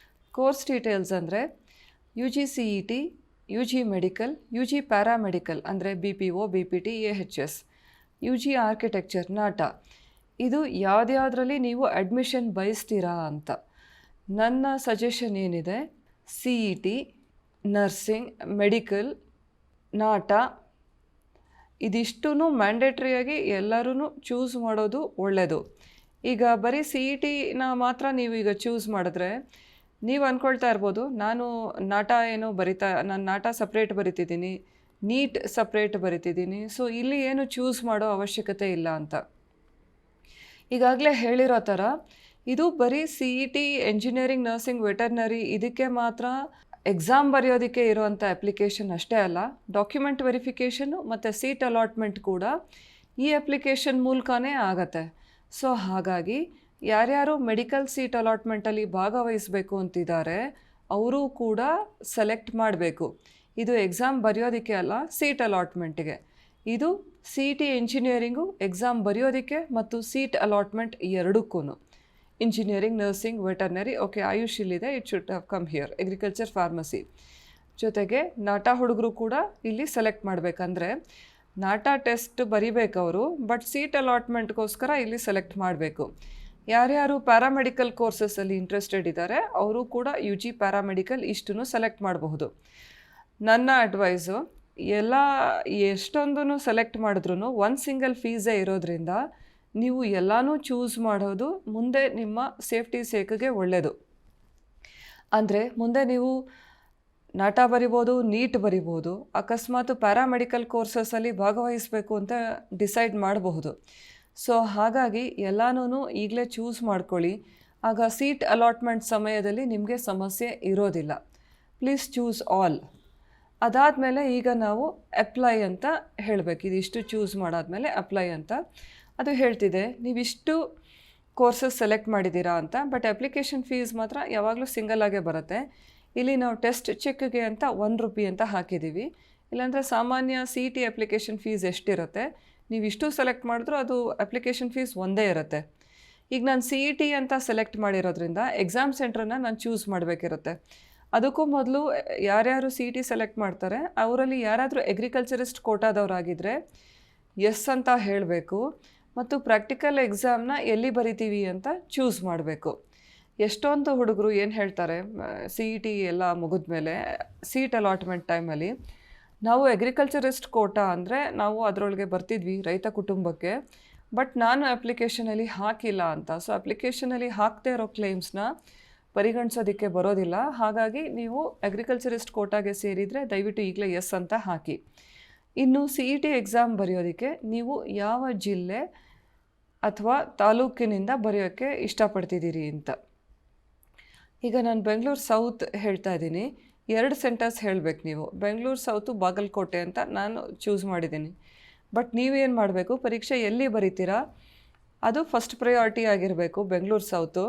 [SPEAKER 1] ಕೋರ್ಸ್ ಡೀಟೇಲ್ಸ್ ಅಂದರೆ UG CET, UG medical, UG paramedical ಅಂದರೆ BPO, BPT, AHS, UG architecture, NATA. ಇದು ಯಾವುದ್ಯಾವುದರಲ್ಲಿ ನೀವು admission ಬಯಸ್ತೀರಾ ಅಂತ. ನನ್ನ suggestion ಏನಿದೆ, CET, ನರ್ಸಿಂಗ್, ಮೆಡಿಕಲ್, ನಾಟಾ ಇದಿಷ್ಟೂ ಮ್ಯಾಂಡೇಟ್ರಿಯಾಗಿ ಎಲ್ಲರೂ ಚೂಸ್ ಮಾಡೋದು ಒಳ್ಳೆಯದು. ಈಗ ಬರೀ CETನ ಮಾತ್ರ ನೀವು ಈಗ ಚೂಸ್ ಮಾಡಿದ್ರೆ ನೀವು ಅಂದ್ಕೊಳ್ತಾ ಇರ್ಬೋದು, ನಾನು ನಾಟಾ ಏನೋ ನಾನು ನಾಟಾ ಸಪ್ರೇಟ್ ಬರಿತಿದ್ದೀನಿ, ನೀಟ್ ಸಪ್ರೇಟ್ ಬರಿತಿದ್ದೀನಿ, ಸೊ ಇಲ್ಲಿ ಏನು ಚೂಸ್ ಮಾಡೋ ಅವಶ್ಯಕತೆ ಇಲ್ಲ ಅಂತ. ಈಗಾಗಲೇ ಹೇಳಿರೋ ಥರ ಇದು ಬರೀ CET, ಎಂಜಿನಿಯರಿಂಗ್, ನರ್ಸಿಂಗ್, ವೆಟರ್ನರಿ ಇದಕ್ಕೆ ಮಾತ್ರ ಎಕ್ಸಾಮ್ ಬರೆಯೋದಕ್ಕೆ ಇರುವಂಥ ಅಪ್ಲಿಕೇಶನ್ ಅಷ್ಟೇ ಅಲ್ಲ, ಡಾಕ್ಯುಮೆಂಟ್ ವೆರಿಫಿಕೇಷನ್ನು ಮತ್ತು ಸೀಟ್ ಅಲಾಟ್ಮೆಂಟ್ ಕೂಡ ಈ ಅಪ್ಲಿಕೇಶನ್ ಮೂಲಕನೇ ಆಗತ್ತೆ. ಸೊ ಹಾಗಾಗಿ ಯಾರ್ಯಾರು ಮೆಡಿಕಲ್ ಸೀಟ್ ಅಲಾಟ್ಮೆಂಟಲ್ಲಿ ಭಾಗವಹಿಸಬೇಕು ಅಂತಿದ್ದಾರೆ ಅವರು ಕೂಡ ಸೆಲೆಕ್ಟ್ ಮಾಡಬೇಕು. ಇದು ಎಕ್ಸಾಮ್ ಬರೆಯೋದಕ್ಕೆ ಅಲ್ಲ, ಸೀಟ್ ಅಲಾಟ್ಮೆಂಟಿಗೆ. ಇದು CET ಎಂಜಿನಿಯರಿಂಗು ಎಕ್ಸಾಮ್ ಬರೆಯೋದಕ್ಕೆ ಮತ್ತು ಸೀಟ್ ಅಲಾಟ್ಮೆಂಟ್ ಎರಡಕ್ಕೂ. Engineering, nursing, veterinary, okay AYUSH ಇಲ್ಲಿದೆ, it should have come here, agriculture, pharmacy. ಜೊತೆಗೆ ನಾಟಾ ಹುಡುಗರು ಕೂಡ ಇಲ್ಲಿ ಸೆಲೆಕ್ಟ್ ಮಾಡಬೇಕಂದ್ರೆ ನಾಟಾ ಟೆಸ್ಟ್ ಬರಿಬೇಕು ಅವರು, ಬಟ್ ಸೀಟ್ ಅಲಾಟ್ಮೆಂಟ್ಗೋಸ್ಕರ ಇಲ್ಲಿ ಸೆಲೆಕ್ಟ್ ಮಾಡಬೇಕು. ಯಾರ್ಯಾರು ಪ್ಯಾರಾಮೆಡಿಕಲ್ ಕೋರ್ಸಸಲ್ಲಿ ಇಂಟ್ರೆಸ್ಟೆಡ್ ಇದ್ದಾರೆ ಅವರು ಕೂಡ UG ಪ್ಯಾರಾಮೆಡಿಕಲ್ ಇಷ್ಟನ್ನು ಸೆಲೆಕ್ಟ್ ಮಾಡಬಹುದು. ನನ್ನ ಅಡ್ವೈಸು, ಎಷ್ಟೊಂದೂ ಸೆಲೆಕ್ಟ್ ಮಾಡಿದ್ರೂ ಒಂದು ಸಿಂಗಲ್ ಫೀಸೇ ಇರೋದ್ರಿಂದ ನೀವು ಎಲ್ಲನೂ ಚೂಸ್ ಮಾಡೋದು ಮುಂದೆ ನಿಮ್ಮ ಸೇಫ್ಟಿ ಸೇಕಿಗೆ ಒಳ್ಳೆಯದು. ಅಂದರೆ ಮುಂದೆ ನೀವು ನಾಟಾ ಬರಿಬೋದು, ನೀಟ್ ಬರಿಬೋದು, ಅಕಸ್ಮಾತ್ ಪ್ಯಾರಾಮೆಡಿಕಲ್ ಕೋರ್ಸಸಲ್ಲಿ ಭಾಗವಹಿಸಬೇಕು ಅಂತ ಡಿಸೈಡ್ ಮಾಡಬಹುದು. ಸೊ ಹಾಗಾಗಿ ಎಲ್ಲನೂ ಈಗಲೇ ಚೂಸ್ ಮಾಡ್ಕೊಳ್ಳಿ, ಆಗ ಸೀಟ್ ಅಲಾಟ್ಮೆಂಟ್ ಸಮಯದಲ್ಲಿ ನಿಮಗೆ ಸಮಸ್ಯೆ ಇರೋದಿಲ್ಲ. Please choose all. ಅದಾದಮೇಲೆ ಈಗ ನಾವು ಅಪ್ಲೈ ಅಂತ ಹೇಳಬೇಕು. ಇದಿಷ್ಟು ಚೂಸ್ ಮಾಡಾದಮೇಲೆ ಅಪ್ಲೈ ಅಂತ ಅದು ಹೇಳ್ತಿದೆ, ನೀವಿಷ್ಟು ಕೋರ್ಸಸ್ ಸೆಲೆಕ್ಟ್ ಮಾಡಿದ್ದೀರಾ ಅಂತ. ಬಟ್ ಅಪ್ಲಿಕೇಶನ್ ಫೀಸ್ ಮಾತ್ರ ಯಾವಾಗಲೂ ಸಿಂಗಲ್ ಆಗೇ ಬರುತ್ತೆ. ಇಲ್ಲಿ ನಾವು ಟೆಸ್ಟ್ ಚೆಕ್ಗೆ ಅಂತ ₹1 ಅಂತ ಹಾಕಿದ್ದೀವಿ. ಇಲ್ಲಾಂದರೆ ಸಾಮಾನ್ಯ CET ಅಪ್ಲಿಕೇಶನ್ ಫೀಸ್ ಎಷ್ಟಿರುತ್ತೆ, ನೀವು ಇಷ್ಟು ಸೆಲೆಕ್ಟ್ ಮಾಡಿದ್ರೂ ಅದು ಅಪ್ಲಿಕೇಶನ್ ಫೀಸ್ ಒಂದೇ ಇರುತ್ತೆ. ಈಗ ನಾನು CET ಅಂತ ಸೆಲೆಕ್ಟ್ ಮಾಡಿರೋದ್ರಿಂದ ಎಕ್ಸಾಮ್ ಸೆಂಟ್ರನ್ನ ನಾನು ಚೂಸ್ ಮಾಡಬೇಕಿರುತ್ತೆ. ಅದಕ್ಕೂ ಮೊದಲು ಯಾರ್ಯಾರು CET ಸೆಲೆಕ್ಟ್ ಮಾಡ್ತಾರೆ ಅವರಲ್ಲಿ ಯಾರಾದರೂ ಅಗ್ರಿಕಲ್ಚರಿಸ್ಟ್ ಕೋಟಾದವರಾಗಿದ್ದರೆ ಎಸ್ ಅಂತ ಹೇಳಬೇಕು, ಮತ್ತು ಪ್ರಾಕ್ಟಿಕಲ್ ಎಕ್ಸಾಮ್ನ ಎಲ್ಲಿ ಬರಿತೀವಿ ಅಂತ ಚೂಸ್ ಮಾಡಬೇಕು. ಎಷ್ಟೊಂದು ಹುಡುಗರು ಏನು ಹೇಳ್ತಾರೆ, CET ಎಲ್ಲ ಮುಗಿದ್ಮೇಲೆ ಸೀಟ್ ಅಲಾಟ್ಮೆಂಟ್ ಟೈಮಲ್ಲಿ, ನಾವು ಅಗ್ರಿಕಲ್ಚರಿಸ್ಟ್ ಕೋಟಾ ಅಂದರೆ ನಾವು ಅದರೊಳಗೆ ಬರ್ತಿದ್ವಿ ರೈತ ಕುಟುಂಬಕ್ಕೆ, ಬಟ್ ನಾನು ಅಪ್ಲಿಕೇಶನಲ್ಲಿ ಹಾಕಿಲ್ಲ ಅಂತ. ಸೊ ಅಪ್ಲಿಕೇಶನಲ್ಲಿ ಹಾಕದೇ ಇರೋ ಕ್ಲೇಮ್ಸ್ನ ಪರಿಗಣಿಸೋದಕ್ಕೆ ಬರೋದಿಲ್ಲ. ಹಾಗಾಗಿ ನೀವು ಅಗ್ರಿಕಲ್ಚರಿಸ್ಟ್ ಕೋಟಾಗೆ ಸೇರಿದರೆ ದಯವಿಟ್ಟು ಈಗಲೇ ಎಸ್ ಅಂತ ಹಾಕಿ. ಇನ್ನು CET ಎಕ್ಸಾಮ್ ಬರೆಯೋದಕ್ಕೆ ನೀವು ಯಾವ ಜಿಲ್ಲೆ ಅಥವಾ ತಾಲೂಕಿನಿಂದ ಬರೆಯೋಕ್ಕೆ ಇಷ್ಟಪಡ್ತಿದ್ದೀರಿ ಅಂತ. ಈಗ ನಾನು ಬೆಂಗಳೂರು ಸೌತ್ ಹೇಳ್ತಾ ಇದ್ದೀನಿ, 2 ಸೆಂಟರ್ಸ್ ಹೇಳಬೇಕು ನೀವು. ಬೆಂಗಳೂರು ಸೌತು, ಬಾಗಲಕೋಟೆ ಅಂತ ನಾನು ಚೂಸ್ ಮಾಡಿದ್ದೀನಿ. ಬಟ್ ನೀವೇನು ಮಾಡಬೇಕು, ಪರೀಕ್ಷೆ ಎಲ್ಲಿ ಬರೀತೀರಾ ಅದು ಫಸ್ಟ್ ಪ್ರಯಾರಿಟಿ ಆಗಿರಬೇಕು ಬೆಂಗಳೂರು ಸೌತು.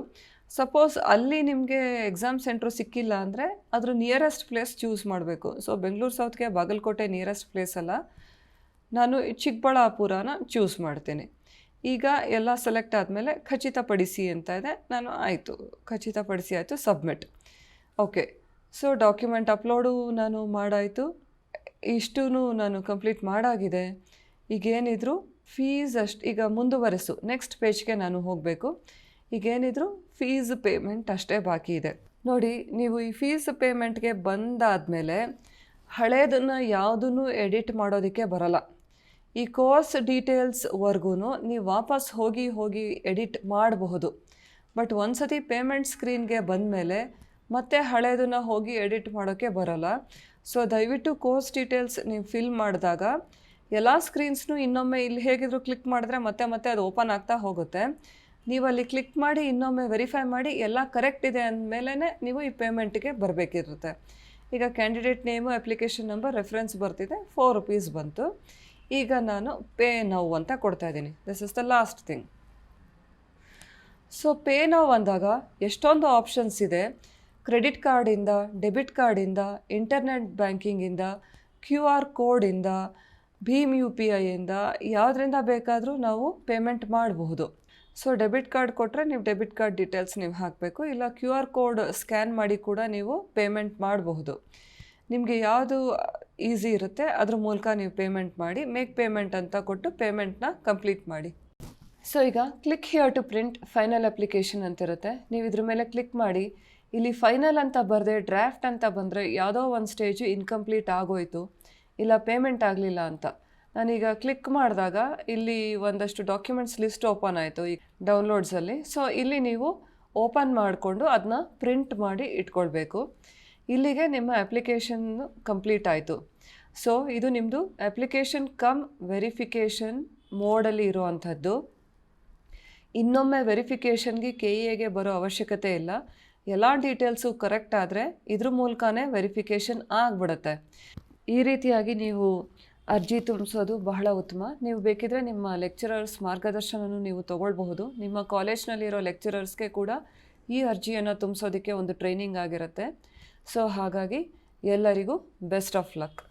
[SPEAKER 1] ಸಪೋಸ್ ಅಲ್ಲಿ ನಿಮಗೆ ಎಕ್ಸಾಮ್ ಸೆಂಟ್ರು ಸಿಕ್ಕಿಲ್ಲ ಅಂದರೆ ಅದ್ರ ನಿಯರೆಸ್ಟ್ ಪ್ಲೇಸ್ ಚೂಸ್ ಮಾಡಬೇಕು. ಸೊ ಬೆಂಗಳೂರು ಸೌತ್ಗೆ ಬಾಗಲಕೋಟೆ ನಿಯರೆಸ್ಟ್ ಪ್ಲೇಸ್ ಅಲ್ಲ, ನಾನು ಚಿಕ್ಕಬಳ್ಳಾಪುರನ ಚೂಸ್ ಮಾಡ್ತೀನಿ. ಈಗ ಎಲ್ಲ ಸೆಲೆಕ್ಟ್ ಆದಮೇಲೆ ಖಚಿತಪಡಿಸಿ ಅಂತ ಇದೆ, ನಾನು ಆಯಿತು ಖಚಿತಪಡಿಸಿ ಆಯಿತು, submit. Okay, so document upload ನಾನು ಮಾಡಾಯಿತು, ಇಷ್ಟೂ ನಾನು ಕಂಪ್ಲೀಟ್ ಮಾಡಾಗಿದೆ. ಈಗೇನಿದ್ರು ಫೀಸ್ ಈಗ ಮುಂದುವರೆಸು, ನೆಕ್ಸ್ಟ್ ಪೇಜ್ಗೆ ನಾನು ಹೋಗಬೇಕು. ಈಗೇನಿದ್ರು ಫೀಸ್ ಪೇಮೆಂಟ್ ಅಷ್ಟೇ ಬಾಕಿ ಇದೆ. ನೋಡಿ, ನೀವು ಈ ಫೀಸ್ ಪೇಮೆಂಟ್ಗೆ ಬಂದಾದಮೇಲೆ ಹಳೇದನ್ನು ಯಾವುದನ್ನು ಎಡಿಟ್ ಮಾಡೋದಕ್ಕೆ ಬರಲ್ಲ. ಈ ಕೋರ್ಸ್ ಡೀಟೇಲ್ಸ್ವರೆಗೂ ನೀವು ವಾಪಸ್ ಹೋಗಿ ಎಡಿಟ್ ಮಾಡಬಹುದು. ಬಟ್ ಒಂದು ಸತಿ ಪೇಮೆಂಟ್ ಸ್ಕ್ರೀನ್ಗೆ ಬಂದಮೇಲೆ ಮತ್ತು ಹಳೇದನ್ನು ಹೋಗಿ ಎಡಿಟ್ ಮಾಡೋಕ್ಕೆ ಬರೋಲ್ಲ. ಸೊ ದಯವಿಟ್ಟು ಕೋರ್ಸ್ ಡೀಟೇಲ್ಸ್ ನೀವು ಫಿಲ್ ಮಾಡಿದಾಗ ಎಲ್ಲ ಸ್ಕ್ರೀನ್ಸ್ನು ಇನ್ನೊಮ್ಮೆ ಇಲ್ಲಿ ಹೇಗಿದ್ರು ಕ್ಲಿಕ್ ಮಾಡಿದ್ರೆ ಮತ್ತೆ ಅದು ಓಪನ್ ಆಗ್ತಾ ಹೋಗುತ್ತೆ. ನೀವು ಅಲ್ಲಿ ಕ್ಲಿಕ್ ಮಾಡಿ ಇನ್ನೊಮ್ಮೆ ವೆರಿಫೈ ಮಾಡಿ ಎಲ್ಲ ಕರೆಕ್ಟ್ ಇದೆ ಅಂದಮೇಲೆ ನೀವು ಈ ಪೇಮೆಂಟಿಗೆ ಬರಬೇಕಿರುತ್ತೆ. ಈಗ candidate name, application number, reference ಬರ್ತಿದೆ, ₹4 ಬಂತು. ಈಗ ನಾನು ಪೇ ನೌ ಅಂತ ಕೊಡ್ತಾ ಇದ್ದೀನಿ. This is the last thing. So pay now ಅಂದಾಗ ಎಷ್ಟೊಂದು ಆಪ್ಷನ್ಸ್ ಇದೆ. ಕ್ರೆಡಿಟ್ ಕಾರ್ಡಿಂದ, ಡೆಬಿಟ್ ಕಾರ್ಡಿಂದ, ಇಂಟರ್ನೆಟ್ ಬ್ಯಾಂಕಿಂಗಿಂದ, QR ಕೋಡಿಂದ, ಭೀಮ್ UPIಯಿಂದ ಯಾವುದರಿಂದ ಬೇಕಾದರೂ ನಾವು ಪೇಮೆಂಟ್ ಮಾಡಬಹುದು. ಸೊ ಡೆಬಿಟ್ ಕಾರ್ಡ್ ಕೊಟ್ಟರೆ ನೀವು ಡೆಬಿಟ್ ಕಾರ್ಡ್ ಡೀಟೇಲ್ಸ್ ನೀವು ಹಾಕಬೇಕು, ಇಲ್ಲ QR ಕೋಡ್ ಸ್ಕ್ಯಾನ್ ಮಾಡಿ ಕೂಡ ನೀವು ಪೇಮೆಂಟ್ ಮಾಡಬಹುದು. ನಿಮಗೆ ಯಾವುದು ಈಸಿ ಇರುತ್ತೆ ಅದ್ರ ಮೂಲಕ ನೀವು ಪೇಮೆಂಟ್ ಮಾಡಿ. ಮೇಕ್ ಪೇಮೆಂಟ್ ಅಂತ ಕೊಟ್ಟು ಪೇಮೆಂಟ್ನ ಕಂಪ್ಲೀಟ್ ಮಾಡಿ. ಸೊ ಈಗ click here to print final application ಅಂತಿರುತ್ತೆ. ನೀವು ಇದ್ರ ಮೇಲೆ ಕ್ಲಿಕ್ ಮಾಡಿ. ಇಲ್ಲಿ ಫೈನಲ್ ಅಂತ ಬರದೆ ಡ್ರಾಫ್ಟ್ ಅಂತ ಬಂದರೆ ಯಾವುದೋ ಒಂದು ಸ್ಟೇಜು ಇನ್ಕಂಪ್ಲೀಟ್ ಆಗೋಯಿತು, ಇಲ್ಲ ಪೇಮೆಂಟ್ ಆಗಲಿಲ್ಲ ಅಂತ. ನಾನೀಗ ಕ್ಲಿಕ್ ಮಾಡಿದಾಗ ಇಲ್ಲಿ ಒಂದಷ್ಟು ಡಾಕ್ಯುಮೆಂಟ್ಸ್ ಲಿಸ್ಟ್ ಓಪನ್ ಆಯಿತು ಈ ಡೌನ್ಲೋಡ್ಸಲ್ಲಿ. ಸೊ ಇಲ್ಲಿ ನೀವು ಓಪನ್ ಮಾಡಿಕೊಂಡು ಅದನ್ನ ಪ್ರಿಂಟ್ ಮಾಡಿ ಇಟ್ಕೊಳ್ಬೇಕು. ಇಲ್ಲಿಗೆ ನಿಮ್ಮ ಅಪ್ಲಿಕೇಶನ್ ಕಂಪ್ಲೀಟ್ ಆಯಿತು. ಸೊ ಇದು ನಿಮ್ಮದು ಅಪ್ಲಿಕೇಶನ್ ಕಮ್ ವೆರಿಫಿಕೇಷನ್ ಮೋಡಲ್ಲಿ ಇರುವಂಥದ್ದು. ಇನ್ನೊಮ್ಮೆ ವೆರಿಫಿಕೇಷನ್ಗೆ KEAಗೆ ಬರೋ ಅವಶ್ಯಕತೆ ಇಲ್ಲ. ಎಲ್ಲ ಡೀಟೇಲ್ಸು ಕರೆಕ್ಟ್ ಆದರೆ ಇದ್ರ ಮೂಲಕನೇ ವೆರಿಫಿಕೇಷನ್ ಆಗಿಬಿಡುತ್ತೆ. ಈ ರೀತಿಯಾಗಿ ನೀವು ಅರ್ಜಿ ತುಂಬಿಸೋದು ಬಹಳ ಉತ್ತಮ. ನೀವು ಬೇಕಿದ್ರೆ ನಿಮ್ಮ ಲೆಕ್ಚರರ್ಸ್ ಮಾರ್ಗದರ್ಶನವನ್ನು ನೀವು ತೊಗೊಳ್ಬಹುದು. ನಿಮ್ಮ ಕಾಲೇಜ್ನಲ್ಲಿರೋ ಲೆಕ್ಚರರ್ಸ್ಗೆ ಕೂಡ ಈ ಅರ್ಜಿಯನ್ನು ತುಂಬಿಸೋದಕ್ಕೆ ಒಂದು ಟ್ರೈನಿಂಗ್ ಆಗಿರುತ್ತೆ. ಸೊ ಹಾಗಾಗಿ ಎಲ್ಲರಿಗೂ ಬೆಸ್ಟ್ ಆಫ್ ಲಕ್.